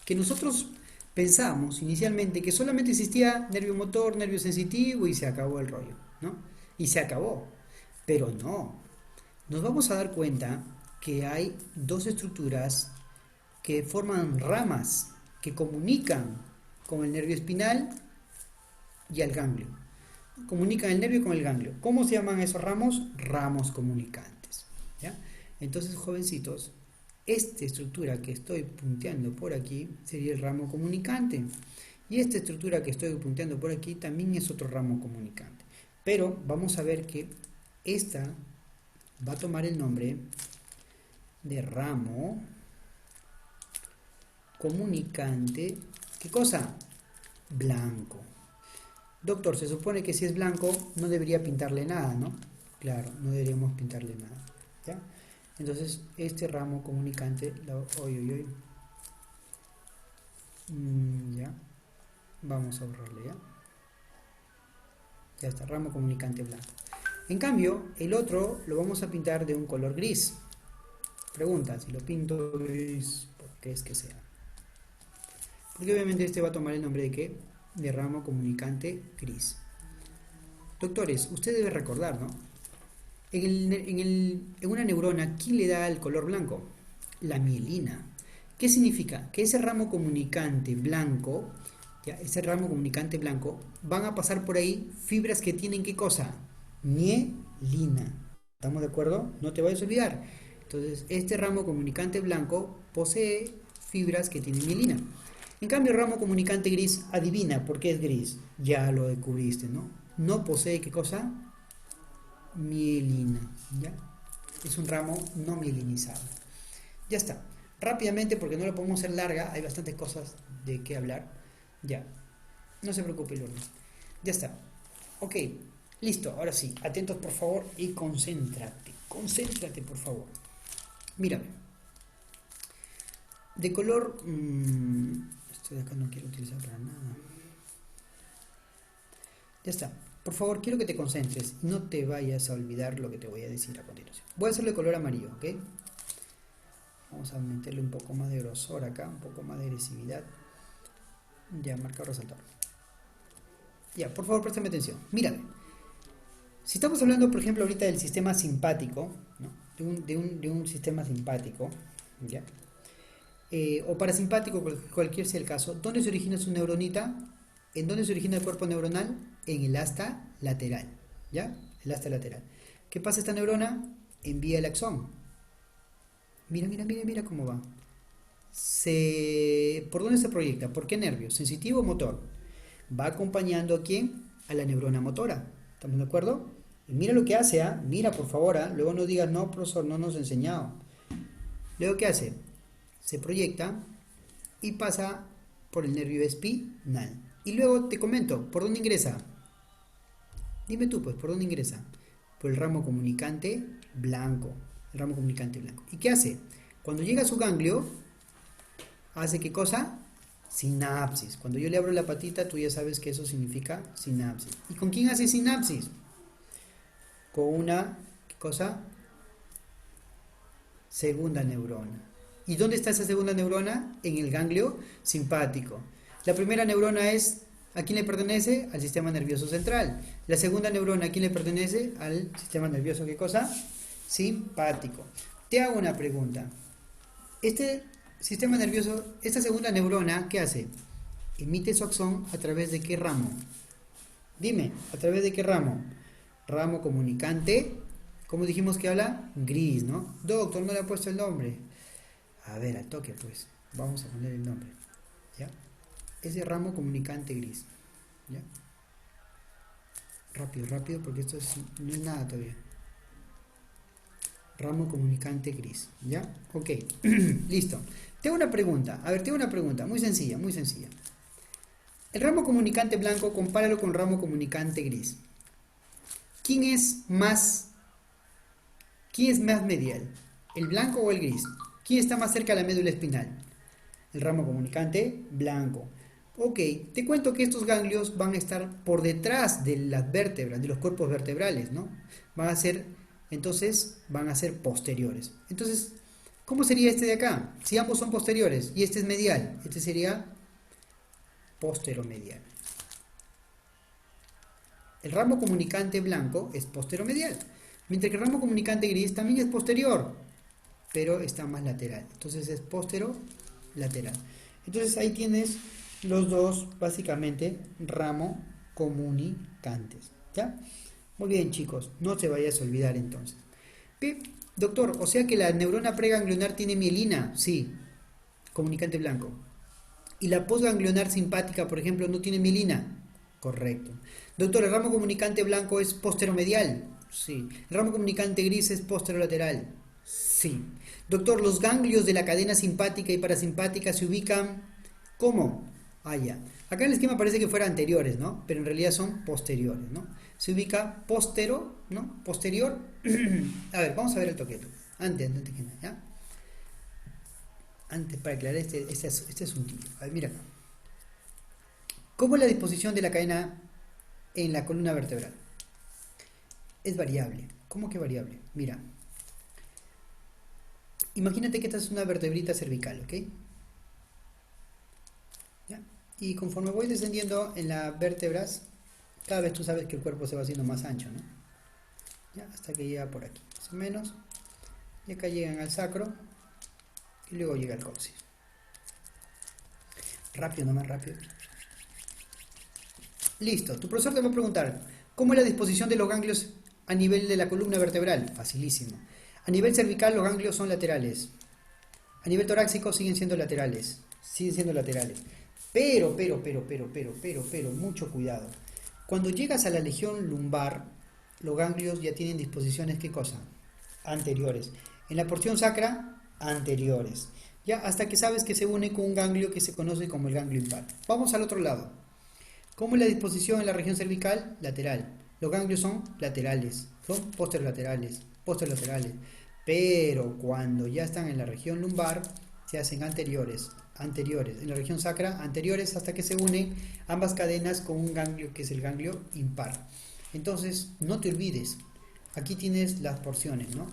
que nosotros pensamos inicialmente que solamente existía nervio motor, nervio sensitivo y se acabó el rollo, ¿no? Y se acabó. Pero no. Nos vamos a dar cuenta que hay dos estructuras que forman ramas que comunican con el nervio espinal y al ganglio. Comunican el nervio con el ganglio. ¿Cómo se llaman esos ramos? Ramos comunicantes, ¿ya? Entonces, jovencitos, esta estructura que estoy punteando por aquí sería el ramo comunicante. Y esta estructura que estoy punteando por aquí también es otro ramo comunicante. Pero vamos a ver que esta va a tomar el nombre de ramo comunicante. ¿Qué cosa? Blanco. Doctor, se supone que si es blanco no debería pintarle nada, ¿no? Claro, no deberíamos pintarle nada, ¿ya? Entonces, este ramo comunicante, ya, vamos a borrarle, ¿ya? Ya está, ramo comunicante blanco. En cambio, el otro lo vamos a pintar de un color gris. Pregunta, si lo pinto gris, ¿por qué es que sea? Porque obviamente este va a tomar el nombre de ¿qué? De ramo comunicante gris. Doctores, usted debe recordar, ¿no? En una neurona, ¿quién le da el color blanco? La mielina. ¿Qué significa? Que ese ramo comunicante blanco, ¿ya? Ese ramo comunicante blanco, van a pasar por ahí fibras que tienen ¿qué cosa? Mielina. ¿Estamos de acuerdo? No te vayas a olvidar. Entonces, este ramo comunicante blanco posee fibras que tienen mielina. En cambio, el ramo comunicante gris, adivina por qué es gris. Ya lo descubriste, ¿no? No posee ¿qué cosa? Mielina, ¿ya? Es un ramo no mielinizado. Ya está. Rápidamente, porque no lo podemos hacer larga, hay bastantes cosas de qué hablar. Ya. No se preocupe, Lourdes. Ya está. Ok. Listo. Ahora sí. Atentos, por favor, y concéntrate. Concéntrate, por favor. Mírame. De color... esto de acá no quiero utilizar para nada. Ya está. Por favor, quiero que te concentres y no te vayas a olvidar lo que te voy a decir a continuación. Voy a hacerlo de color amarillo, ¿ok? Vamos a meterle un poco más de grosor acá, un poco más de agresividad. Ya, marcador resaltador. Ya, por favor, préstame atención. Mírame. Si estamos hablando, por ejemplo, ahorita del sistema simpático, ¿no? de un sistema simpático, ¿ya? O parasimpático, cualquier sea el caso, ¿dónde se origina su neuronita? ¿En dónde se origina el cuerpo neuronal? En el asta lateral, ¿ya? El asta lateral. ¿Qué pasa esta neurona? Envía el axón. Mira, mira, mira, mira cómo va. ¿Por dónde se proyecta? ¿Por qué nervio? ¿Sensitivo o motor? Va acompañando a quién? A la neurona motora. ¿Estamos de acuerdo? Y mira lo que hace, ¿ah? Mira, por favor, ¿ah? Luego no digas, no, profesor, no nos ha enseñado. Luego, ¿qué hace? Se proyecta y pasa por el nervio espinal. Y luego te comento, ¿por dónde ingresa? Dime tú, pues, ¿por dónde ingresa? Por el ramo comunicante blanco. El ramo comunicante blanco. ¿Y qué hace? Cuando llega a su ganglio, ¿hace qué cosa? Sinapsis. Cuando yo le abro la patita, tú ya sabes que eso significa sinapsis. ¿Y con quién hace sinapsis? Con una, ¿qué cosa? Segunda neurona. ¿Y dónde está esa segunda neurona? En el ganglio simpático. La primera neurona es, ¿a quién le pertenece? Al sistema nervioso central. La segunda neurona, ¿a quién le pertenece? Al sistema nervioso, ¿qué cosa? Simpático. Te hago una pregunta. Este sistema nervioso, esta segunda neurona, ¿qué hace? Emite su axón a través de qué ramo. Dime, ¿a través de qué ramo? Ramo comunicante, ¿cómo dijimos que habla? Gris, ¿no? Doctor, no le ha puesto el nombre. A ver, al toque pues, vamos a poner el nombre, ¿ya? Ese ramo comunicante gris, ¿ya? Rápido, rápido, porque esto no es nada todavía. Ramo comunicante gris, ¿ya? Ok, listo. Tengo una pregunta, a ver, tengo una pregunta, muy sencilla, muy sencilla. El ramo comunicante blanco, compáralo con el ramo comunicante gris. ¿Quién es más medial? ¿El blanco o el gris? ¿Quién está más cerca de la médula espinal? El ramo comunicante blanco. Ok, te cuento que estos ganglios van a estar por detrás de las vértebras, de los cuerpos vertebrales, ¿no? Van a ser posteriores. Entonces, ¿cómo sería este de acá? Si ambos son posteriores y este es medial, este sería posteromedial. El ramo comunicante blanco es posteromedial, mientras que el ramo comunicante gris también es posterior, pero está más lateral. Entonces es posterolateral. Entonces ahí tienes los dos, básicamente, ramo comunicantes. ¿Ya? Muy bien, chicos, no te vayas a olvidar entonces. Doctor, o sea que la neurona preganglionar tiene mielina. Sí, comunicante blanco. ¿Y la postganglionar simpática, por ejemplo, no tiene mielina? Correcto. Doctor, ¿el ramo comunicante blanco es posteromedial? Sí. ¿El ramo comunicante gris es posterolateral? Sí. Doctor, ¿los ganglios de la cadena simpática y parasimpática se ubican cómo? Ah, ya. Acá en el esquema parece que fueran anteriores, ¿no? Pero en realidad son posteriores, ¿no? Se ubica ¿no? Posterior. A ver, vamos a ver el toqueto. Antes que nada, ¿ya? Antes, para aclarar este asuntillo. A ver, mira acá. ¿Cómo es la disposición de la cadena en la columna vertebral? Es variable. ¿Cómo que variable? Mira. Imagínate que esta es una vertebrita cervical, ¿ok? ¿Ya? Y conforme voy descendiendo en las vértebras, cada vez tú sabes que el cuerpo se va haciendo más ancho, ¿no? ¿Ya? Hasta que llega por aquí, más o menos. Y acá llegan al sacro y luego llega al coxis. Rápido, nomás rápido. Listo, tu profesor te va a preguntar, ¿cómo es la disposición de los ganglios a nivel de la columna vertebral? Facilísimo. A nivel cervical los ganglios son laterales. A nivel torácico siguen siendo laterales. Siguen siendo laterales. Pero, mucho cuidado. Cuando llegas a la legión lumbar, los ganglios ya tienen disposiciones, ¿qué cosa? Anteriores. En la porción sacra, anteriores. Ya hasta que sabes que se une con un ganglio que se conoce como el ganglio impar. Vamos al otro lado. ¿Cómo es la disposición en la región cervical? Lateral. Los ganglios son laterales, son posterolaterales, posterolaterales. Pero cuando ya están en la región lumbar, se hacen anteriores, anteriores. En la región sacra, anteriores hasta que se unen ambas cadenas con un ganglio que es el ganglio impar. Entonces, no te olvides, aquí tienes las porciones, ¿no?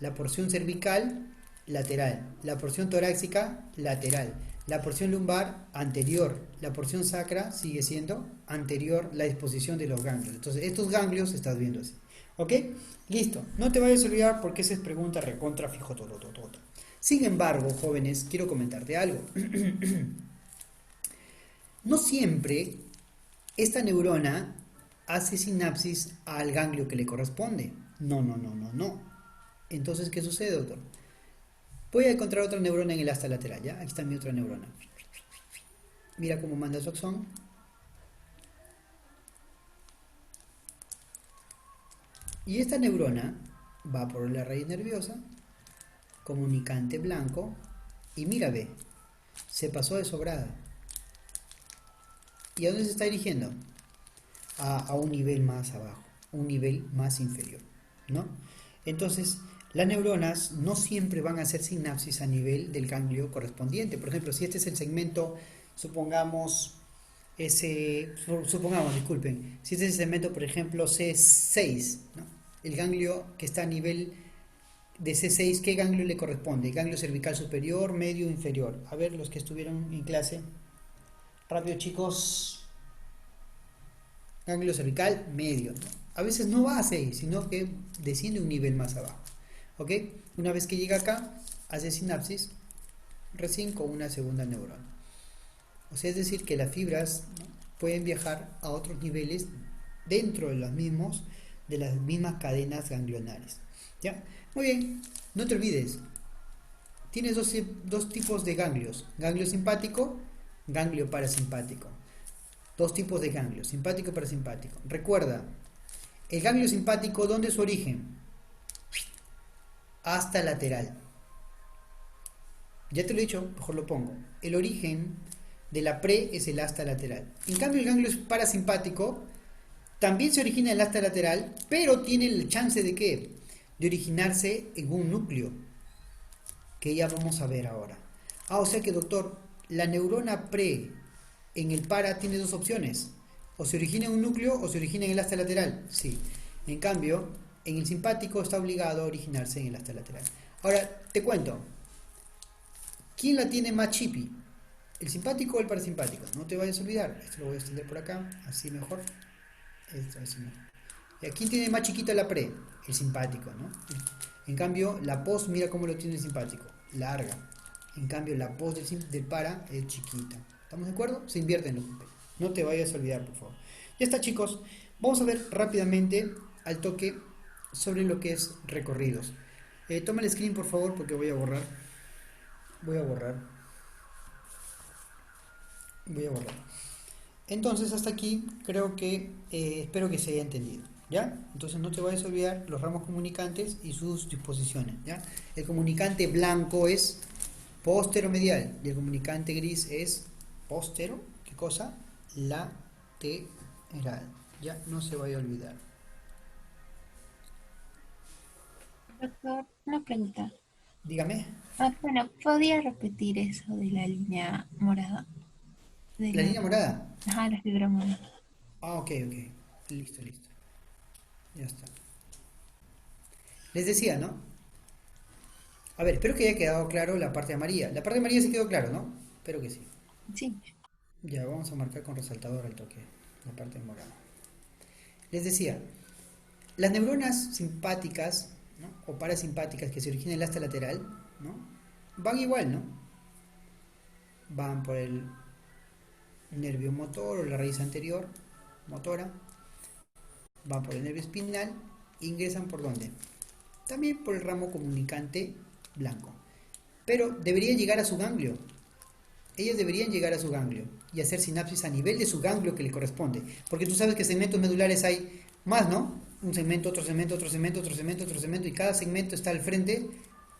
La porción cervical, lateral. La porción torácica, lateral. La porción lumbar, anterior. La porción sacra sigue siendo anterior la disposición de los ganglios. Entonces, estos ganglios estás viendo así. ¿Ok? Listo. No te vayas a olvidar porque esa es pregunta recontra fijo todo, todo, todo. Sin embargo, jóvenes, quiero comentarte algo. No siempre esta neurona hace sinapsis al ganglio que le corresponde. No, no, no, no, no. Entonces, ¿qué sucede, doctor? Voy a encontrar otra neurona en el asta lateral, ¿ya? Aquí está mi otra neurona. Mira cómo manda su axón. Y esta neurona va por la raíz nerviosa, comunicante blanco, y mira, ve, se pasó de sobrada. ¿Y a dónde se está dirigiendo? A un nivel más abajo, un nivel más inferior, ¿no? Entonces, las neuronas no siempre van a hacer sinapsis a nivel del ganglio correspondiente. Por ejemplo, si este es el segmento, supongamos, supongamos, disculpen, si este es el segmento, por ejemplo, C6, ¿no? El ganglio que está a nivel de C6, ¿qué ganglio le corresponde? ¿Ganglio cervical superior, medio, inferior? A ver, los que estuvieron en clase. Rápido, chicos. Ganglio cervical, medio, ¿no? A veces no va a 6, sino que desciende un nivel más abajo. ¿Ok? Una vez que llega acá, hace sinapsis recién con una segunda neurona. O sea, es decir, que las fibras, ¿no?, pueden viajar a otros niveles dentro de las mismas cadenas ganglionares. ¿Ya? Muy bien, no te olvides, tienes dos tipos de ganglios, ganglio simpático, ganglio parasimpático. Dos tipos de ganglios, simpático y parasimpático. Recuerda, el ganglio simpático, ¿dónde es su origen? Asta lateral. Ya te lo he dicho, mejor lo pongo. El origen de la pre es el asta lateral. En cambio, el ganglio parasimpático también se origina en el asta lateral, pero tiene el chance de ¿qué? De originarse en un núcleo, que ya vamos a ver ahora. Ah, o sea que, doctor, la neurona pre en el para tiene dos opciones. O se origina en un núcleo o se origina en el asta lateral. Sí. En cambio, en el simpático está obligado a originarse en el asta lateral. Ahora, te cuento. ¿Quién la tiene más chippy? ¿El simpático o el parasimpático? No te vayas a olvidar. Esto lo voy a extender por acá. Así mejor. Esto así mejor. ¿Y a quién tiene más chiquita la pre? El simpático, ¿no? En cambio, la post, mira cómo lo tiene el simpático. Larga. En cambio, la post del para es chiquita. ¿Estamos de acuerdo? Se invierten los papeles. No te vayas a olvidar, por favor. Ya está, chicos. Vamos a ver rápidamente al toque sobre lo que es recorridos. Toma el screen, por favor, porque voy a borrar. Voy a borrar. Voy a borrar. Entonces, hasta aquí creo que espero que se haya entendido. ¿Ya? Entonces no te vayas a olvidar los ramos comunicantes y sus disposiciones. ¿Ya? El comunicante blanco es posteromedial y el comunicante gris es postero, ¿qué cosa? Lateral. Ya no se vaya a olvidar. Doctor, una pregunta. Dígame. Bueno, ¿podría repetir eso de la línea morada? De La la, línea morada. ajá, la fibra morada. Ah, ok, ok. Listo, listo. Ya está. Les decía, ¿no? A ver, espero que haya quedado claro la parte amarilla. La parte amarilla sí quedó claro, ¿no? Espero que sí. Sí. Ya, vamos a marcar con resaltador al toque la parte morada. Les decía, las neuronas simpáticas, ¿no? O parasimpáticas que se originan en el asta lateral, ¿no? Van igual, ¿no? Van por el nervio motor o la raíz anterior, motora, van por el nervio espinal, ingresan por dónde? También por el ramo comunicante blanco. Pero debería llegar a su ganglio. Ellas deberían llegar a su ganglio y hacer sinapsis a nivel de su ganglio que le corresponde. Porque tú sabes que segmentos medulares hay más, ¿no? Un segmento, otro segmento, otro segmento, otro segmento, otro segmento, y cada segmento está al frente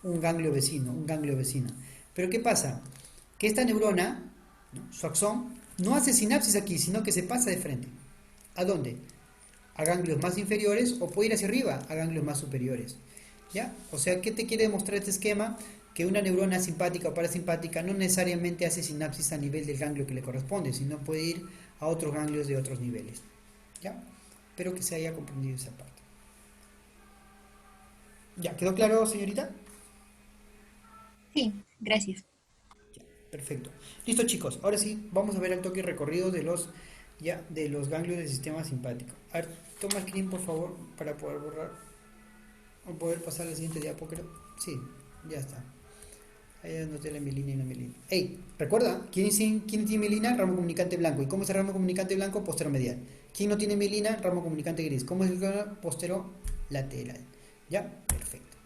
un ganglio vecino, un ganglio vecino. Pero ¿qué pasa? Que esta neurona, ¿no? Su axón, no hace sinapsis aquí, sino que se pasa de frente. ¿A dónde? A ganglios más inferiores, o puede ir hacia arriba, a ganglios más superiores. ¿Ya? O sea, ¿qué te quiere demostrar este esquema? Que una neurona simpática o parasimpática no necesariamente hace sinapsis a nivel del ganglio que le corresponde, sino puede ir a otros ganglios de otros niveles. ¿Ya? Espero que se haya comprendido esa parte. ¿Ya? ¿Quedó claro, señorita? Sí, gracias. Ya, perfecto. Listo, chicos. Ahora sí, vamos a ver el toque recorrido de los, ya, de los ganglios del sistema simpático. A ver, toma el screen, por favor, para poder borrar o poder pasar al siguiente diapo, creo. Sí, ya está. Ahí anoté la mielina y la mielina. Ey, recuerda, ¿quién tiene mielina? Ramo comunicante blanco. ¿Y cómo es el ramo comunicante blanco? Posteromedial. ¿Quién no tiene mielina? Ramo comunicante gris. ¿Cómo es el posterolateral? ¿Ya? Perfecto.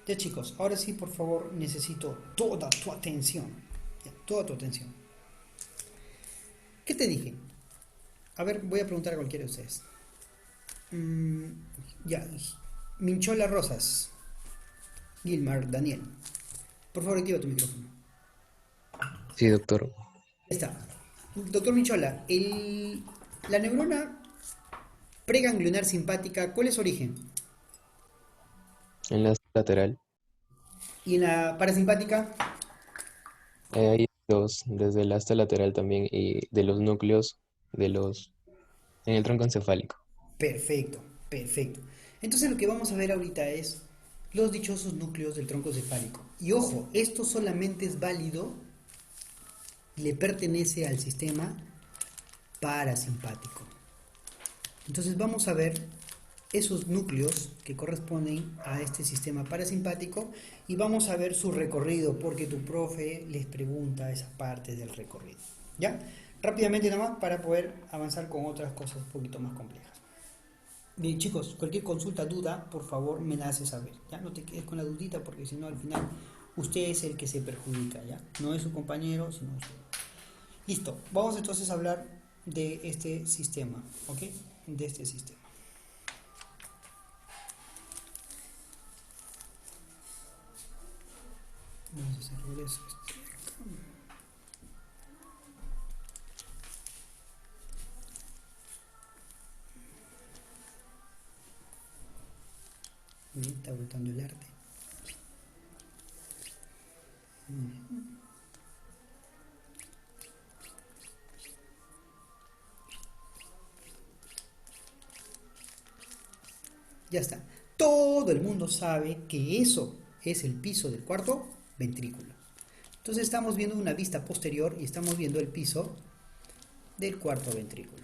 Ya, chicos, ahora sí, por favor, necesito toda tu atención. Ya, toda tu atención. ¿Qué te dije? A ver, voy a preguntar a cualquiera de ustedes. Mm, ya, Minchola Rosas, Gilmar, Daniel. Por favor, activa tu micrófono. Sí, doctor. Ya está. Doctor Minchola, la neurona preganglionar simpática, ¿cuál es su origen? En la lateral Y en la parasimpática, hay dos, desde el asta lateral también y de los núcleos de los en el tronco encefálico. perfecto, perfecto. Entonces lo que vamos a ver ahorita es los dichosos núcleos del tronco cefálico. Y ojo, esto solamente es válido y le pertenece al sistema parasimpático. Entonces vamos a ver esos núcleos que corresponden a este sistema parasimpático y vamos a ver su recorrido porque tu profe les pregunta esa parte del recorrido. ¿Ya? Rápidamente nomás para poder avanzar con otras cosas un poquito más complejas. Bien, chicos, cualquier consulta, duda, por favor me la hace saber. Ya no te quedes con la dudita porque si no al final usted es el que se perjudica, ¿ya? No es su compañero, sino usted. Listo, vamos entonces a hablar de este sistema, ¿ok? De este sistema. Vamos a hacer regreso. Está brotando el arte. Ya está. Todo el mundo sabe que eso es el piso del cuarto ventrículo. Entonces estamos viendo una vista posterior y estamos viendo el piso del cuarto ventrículo.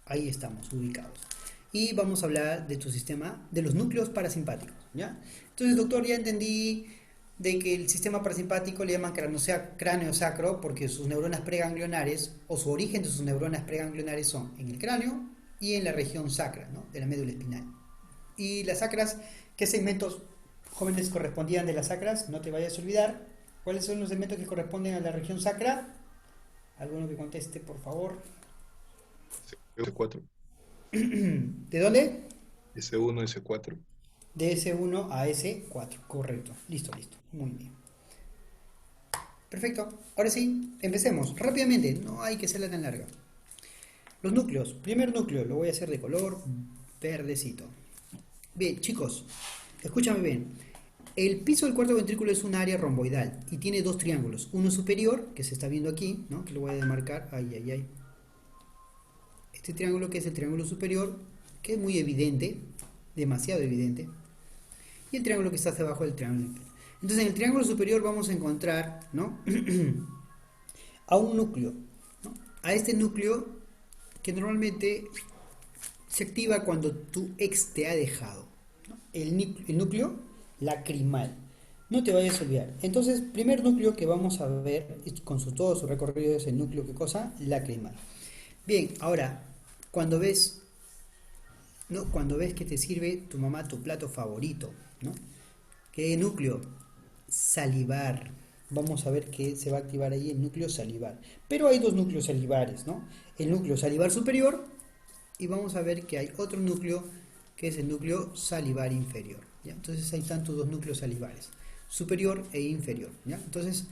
Ahí estamos ubicados. Y vamos a hablar de tu sistema, de los núcleos parasimpáticos, ¿ya? Entonces, doctor, ya entendí de que el sistema parasimpático le llaman cráneo sacro porque sus neuronas preganglionares o su origen de sus neuronas preganglionares son en el cráneo y en la región sacra, ¿no? De la médula espinal. Y las sacras, ¿qué segmentos jóvenes correspondían de las sacras? No te vayas a olvidar. ¿Cuáles son los segmentos que corresponden a la región sacra? ¿Alguno que conteste, por favor? S4, ¿De dónde? S1, S4. De S1 a S4, correcto. Listo, listo. Muy bien. Perfecto. Ahora sí, empecemos. Rápidamente, no hay que hacerla tan larga. Los núcleos. Primer núcleo, lo voy a hacer de color verdecito. Bien, chicos, escúchame bien. El piso del cuarto ventrículo es un área romboidal y tiene dos triángulos. Uno superior, que se está viendo aquí, ¿no? Que lo voy a demarcar. Ay, ay, ay. Este triángulo que es el triángulo superior, que es muy evidente, demasiado evidente. Y el triángulo que está hacia abajo del triángulo inferior. Entonces en el triángulo superior vamos a encontrar, ¿no? a un núcleo, ¿no? A este núcleo que normalmente se activa cuando tu ex te ha dejado, ¿no? El núcleo lacrimal. No te vayas a olvidar. Entonces, primer núcleo que vamos a ver con todo su recorrido es el núcleo, ¿qué cosa? Lacrimal. Bien, ahora, cuando ves, ¿no? Cuando ves que te sirve tu mamá tu plato favorito, ¿no? ¿Qué núcleo? Salivar. Vamos a ver que se va a activar ahí el núcleo salivar. Pero hay dos núcleos salivares, ¿no? El núcleo salivar superior y vamos a ver que hay otro núcleo que es el núcleo salivar inferior, ¿ya? Entonces hay tantos dos núcleos salivares, superior e inferior, ¿ya? Entonces,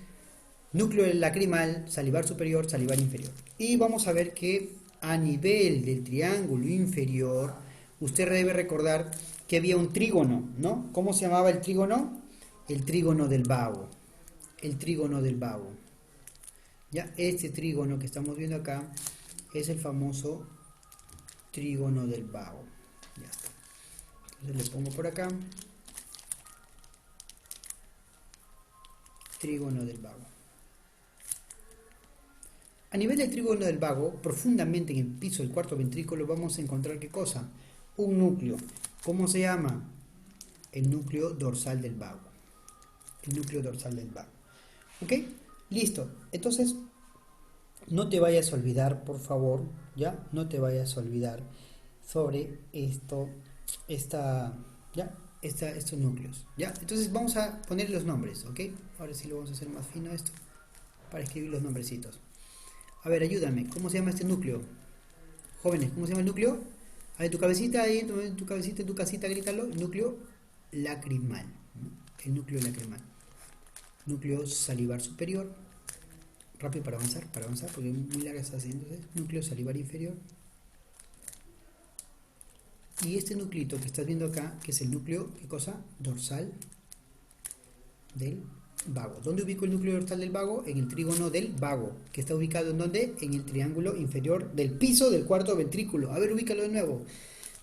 núcleo lacrimal, salivar superior, salivar inferior. Y vamos a ver que a nivel del triángulo inferior, usted debe recordar que había un trígono, ¿no? ¿Cómo se llamaba el trígono? El trígono del vago. El trígono del vago. ¿Ya? Este trígono que estamos viendo acá es el famoso trígono del vago. Ya está. Entonces le pongo por acá. Trígono del vago. A nivel del trígono del vago, profundamente en el piso del cuarto ventrículo, vamos a encontrar ¿qué cosa? Un núcleo. ¿Cómo se llama? El núcleo dorsal del vago. El núcleo dorsal del vago. ¿Ok? Listo. Entonces, no te vayas a olvidar, por favor, ¿ya? No te vayas a olvidar sobre esto, estos núcleos, ¿ya? Entonces vamos a poner los nombres, ¿ok? Ahora sí lo vamos a hacer más fino esto, para escribir los nombrecitos. A ver, ayúdame, ¿cómo se llama este núcleo? Jóvenes, ¿cómo se llama el núcleo? A ver, tu cabecita ahí, en tu casita, grítalo, el núcleo lacrimal, ¿no? El núcleo lacrimal. Núcleo salivar superior. Rápido para avanzar, porque muy larga está haciendo. Núcleo salivar inferior. Y este nuclito que estás viendo acá, que es el núcleo, ¿qué cosa? Dorsal del vago. ¿Dónde ubico el núcleo dorsal del vago? En el trígono del vago, que está ubicado en ¿dónde? En el triángulo inferior del piso del cuarto ventrículo. A ver, ubícalo de nuevo.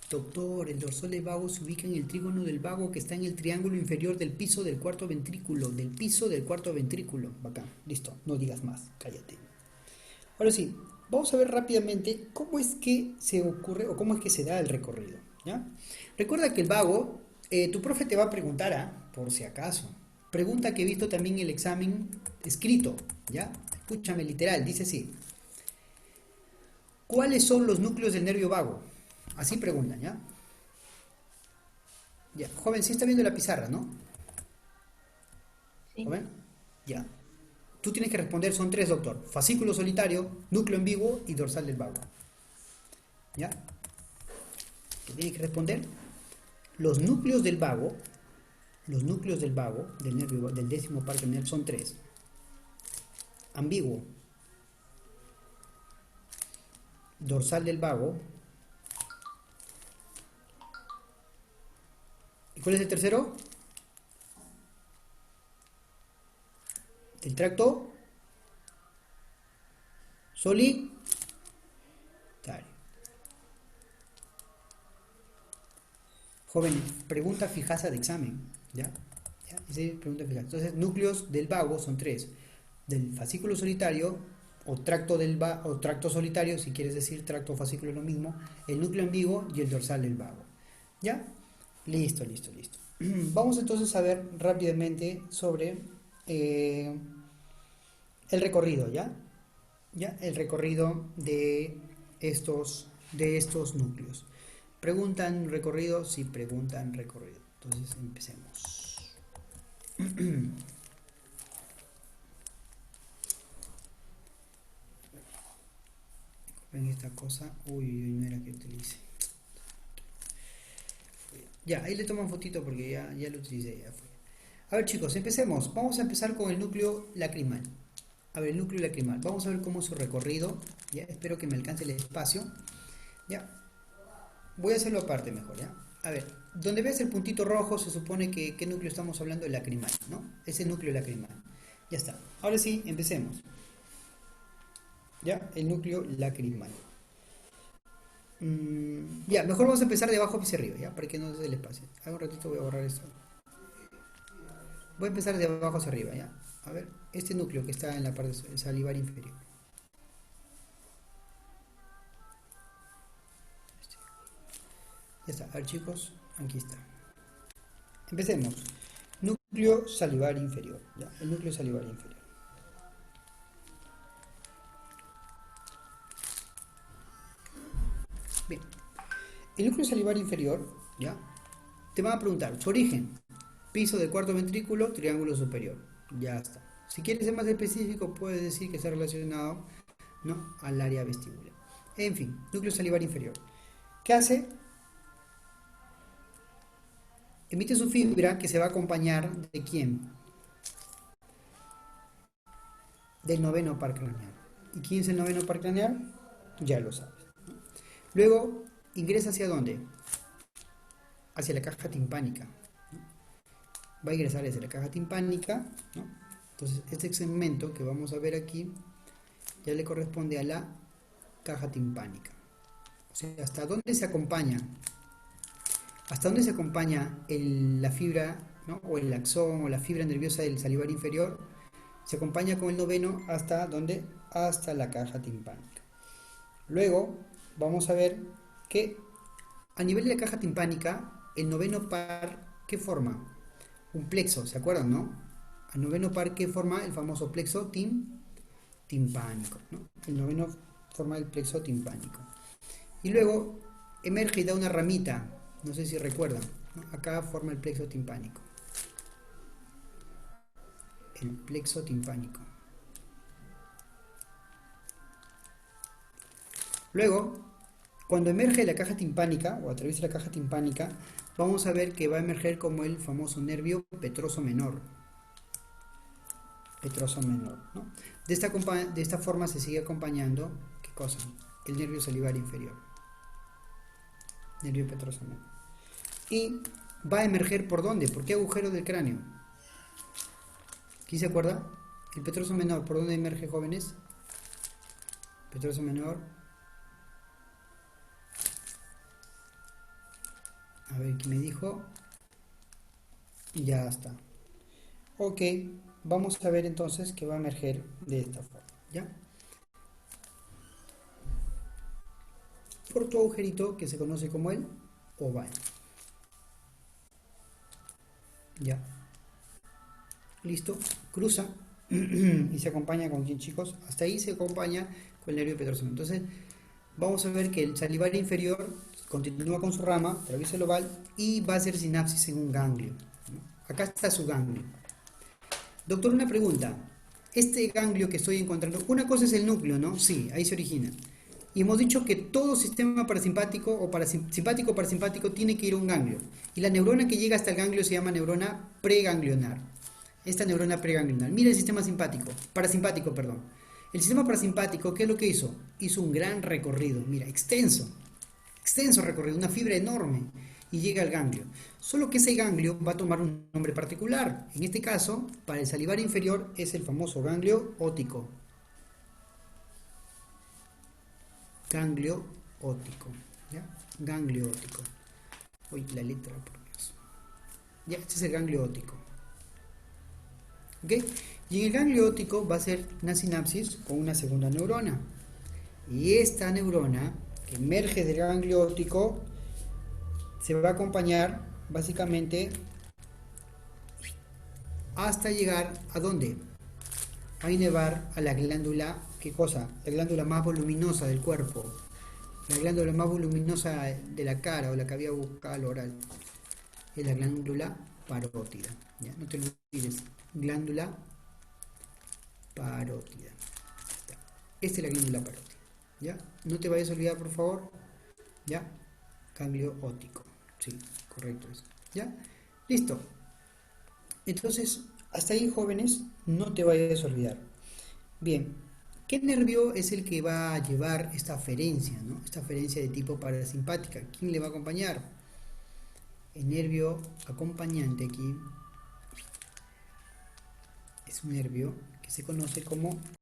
Doctor, el dorsal del vago se ubica en el trígono del vago que está en el triángulo inferior del piso del cuarto ventrículo. Del piso del cuarto ventrículo. Bacán, listo, no digas más, cállate. Ahora sí, vamos a ver rápidamente cómo es que se ocurre o cómo es que se da el recorrido, ¿ya? Recuerda que el vago, tu profe te va a preguntar, por si acaso. Pregunta que he visto también en el examen escrito, ¿ya? Escúchame literal, dice así. ¿Cuáles son los núcleos del nervio vago? Así preguntan, ¿ya? Ya, joven, sí está viendo la pizarra, ¿no? Sí. ¿Joven? Ya. Tú tienes que responder, son tres, doctor. Fascículo solitario, núcleo ambiguo y dorsal del vago. ¿Ya? ¿Qué tienes que responder? Los núcleos del vago, del nervio, del décimo par nervio, son tres. Ambiguo, dorsal del vago. ¿Y cuál es el tercero? El tracto solitario. Joven, pregunta fijada de examen, ¿ya? ¿Ya? Dice pregunta fijada. Entonces, núcleos del vago son tres. Del fascículo solitario, o tracto o tracto solitario, si quieres decir tracto o fascículo es lo mismo, el núcleo ambiguo y el dorsal del vago. ¿Ya? Listo, listo, listo. Vamos entonces a ver rápidamente sobre el recorrido, ¿ya? ¿Ya? El recorrido de estos núcleos. ¿Preguntan recorrido? Sí, preguntan recorrido. Entonces empecemos. Ven esta cosa. Uy, no era que utilice. Ya, ahí le toman fotito porque ya lo utilicé, ya fue. A ver chicos, empecemos. Vamos a empezar con el núcleo lacrimal. A ver, el núcleo lacrimal. Vamos a ver cómo es su recorrido. Ya, espero que me alcance el espacio. Ya. Voy a hacerlo aparte mejor, ¿ya? A ver, donde veas el puntito rojo se supone que qué núcleo estamos hablando, el lacrimal, ¿no? Ese núcleo lacrimal. Ya está. Ahora sí, empecemos. Ya, el núcleo lacrimal. Ya, mejor vamos a empezar de abajo hacia arriba, ¿ya? Para que no se les pase. Hago un ratito, voy a borrar esto. Voy a empezar de abajo hacia arriba, ¿ya? A ver, este núcleo que está en la parte salivar inferior. Ya está, a ver chicos, aquí está. Empecemos. Núcleo salivar inferior, ¿ya? El núcleo salivar inferior. Bien, el núcleo salivar inferior, ¿ya? Te van a preguntar, su origen, piso del cuarto ventrículo, triángulo superior. Ya está. Si quieres ser más específico, puedes decir que está relacionado, ¿no?, al área vestibular. En fin, núcleo salivar inferior. ¿Qué hace? Emite su fibra que se va a acompañar ¿de quién? Del noveno par craneal. ¿Y quién es el noveno par craneal? Ya lo sabes. Luego ingresa hacia dónde? Hacia la caja timpánica. Va a ingresar hacia la caja timpánica, ¿no? Entonces este segmento que vamos a ver aquí ya le corresponde a la caja timpánica. O sea, ¿hasta dónde se acompaña? ¿Hasta dónde se acompaña la fibra, ¿no?, o el axón o la fibra nerviosa del salivar inferior? Se acompaña con el noveno hasta ¿dónde? Hasta la caja timpánica. Luego vamos a ver que a nivel de la caja timpánica, el noveno par, ¿qué forma? Un plexo, ¿se acuerdan, no? Al noveno par, ¿qué forma? El famoso plexo timpánico, ¿no? El noveno forma el plexo timpánico. Y luego emerge y da una ramita, no sé si recuerdan, ¿no? Acá forma el plexo timpánico. El plexo timpánico. Luego, cuando emerge la caja timpánica o atraviesa la caja timpánica, vamos a ver que va a emerger como el famoso nervio petroso menor. Petroso menor, ¿no? De esta forma se sigue acompañando, ¿qué cosa? El nervio salivar inferior. Nervio petroso menor. Y va a emerger ¿por dónde? ¿Por qué agujero del cráneo? ¿Quién se acuerda? El petroso menor, ¿por dónde emerge, jóvenes? Petroso menor. A ver, ¿qué me dijo? Ya está. Ok, vamos a ver entonces que va a emerger de esta forma, ¿ya? Por tu agujerito que se conoce como el oval. Ya. Listo. Cruza y se acompaña con quién, chicos. Hasta ahí se acompaña con el nervio petroso. Entonces, vamos a ver que el salivar inferior continúa con su rama, atraviesa el oval y va a hacer sinapsis en un ganglio, ¿no? Acá está su ganglio. Doctor, una pregunta. Este ganglio que estoy encontrando, una cosa es el núcleo, ¿no? Sí, ahí se origina. Y hemos dicho que todo sistema parasimpático o simpático o parasimpático tiene que ir a un ganglio. Y la neurona que llega hasta el ganglio se llama neurona preganglionar. Esta neurona preganglionar. Mira el sistema parasimpático, perdón. El sistema parasimpático, ¿qué es lo que hizo? Hizo un gran recorrido, mira, extenso recorrido, una fibra enorme, y llega al ganglio. Solo que ese ganglio va a tomar un nombre particular. En este caso, para el salivar inferior es el famoso ganglio óptico. Ganglio óptico, ¿ya? Ganglio óptico. Uy, la letra, por Dios. Ya, este es el ganglio óptico. ¿Ok? Y en el ganglio óptico va a ser una sinapsis con una segunda neurona. Y esta neurona que emerge del ganglio óptico se va a acompañar básicamente hasta llegar ¿a dónde? A inervar a la glándula, ¿qué cosa? La glándula más voluminosa del cuerpo, la glándula más voluminosa de la cara o la cavidad bucal oral, es la glándula parótida, ¿ya? No te lo olvides, glándula parótida. Esta es la glándula parótida, ¿ya? No te vayas a olvidar, por favor, ¿ya? Ganglio óptico, sí, correcto eso, ¿ya? Listo. Entonces, hasta ahí, jóvenes, no te vayas a olvidar. Bien, ¿qué nervio es el que va a llevar esta aferencia, ¿no? Esta aferencia de tipo parasimpática? ¿Quién le va a acompañar? El nervio acompañante aquí es un nervio que se conoce como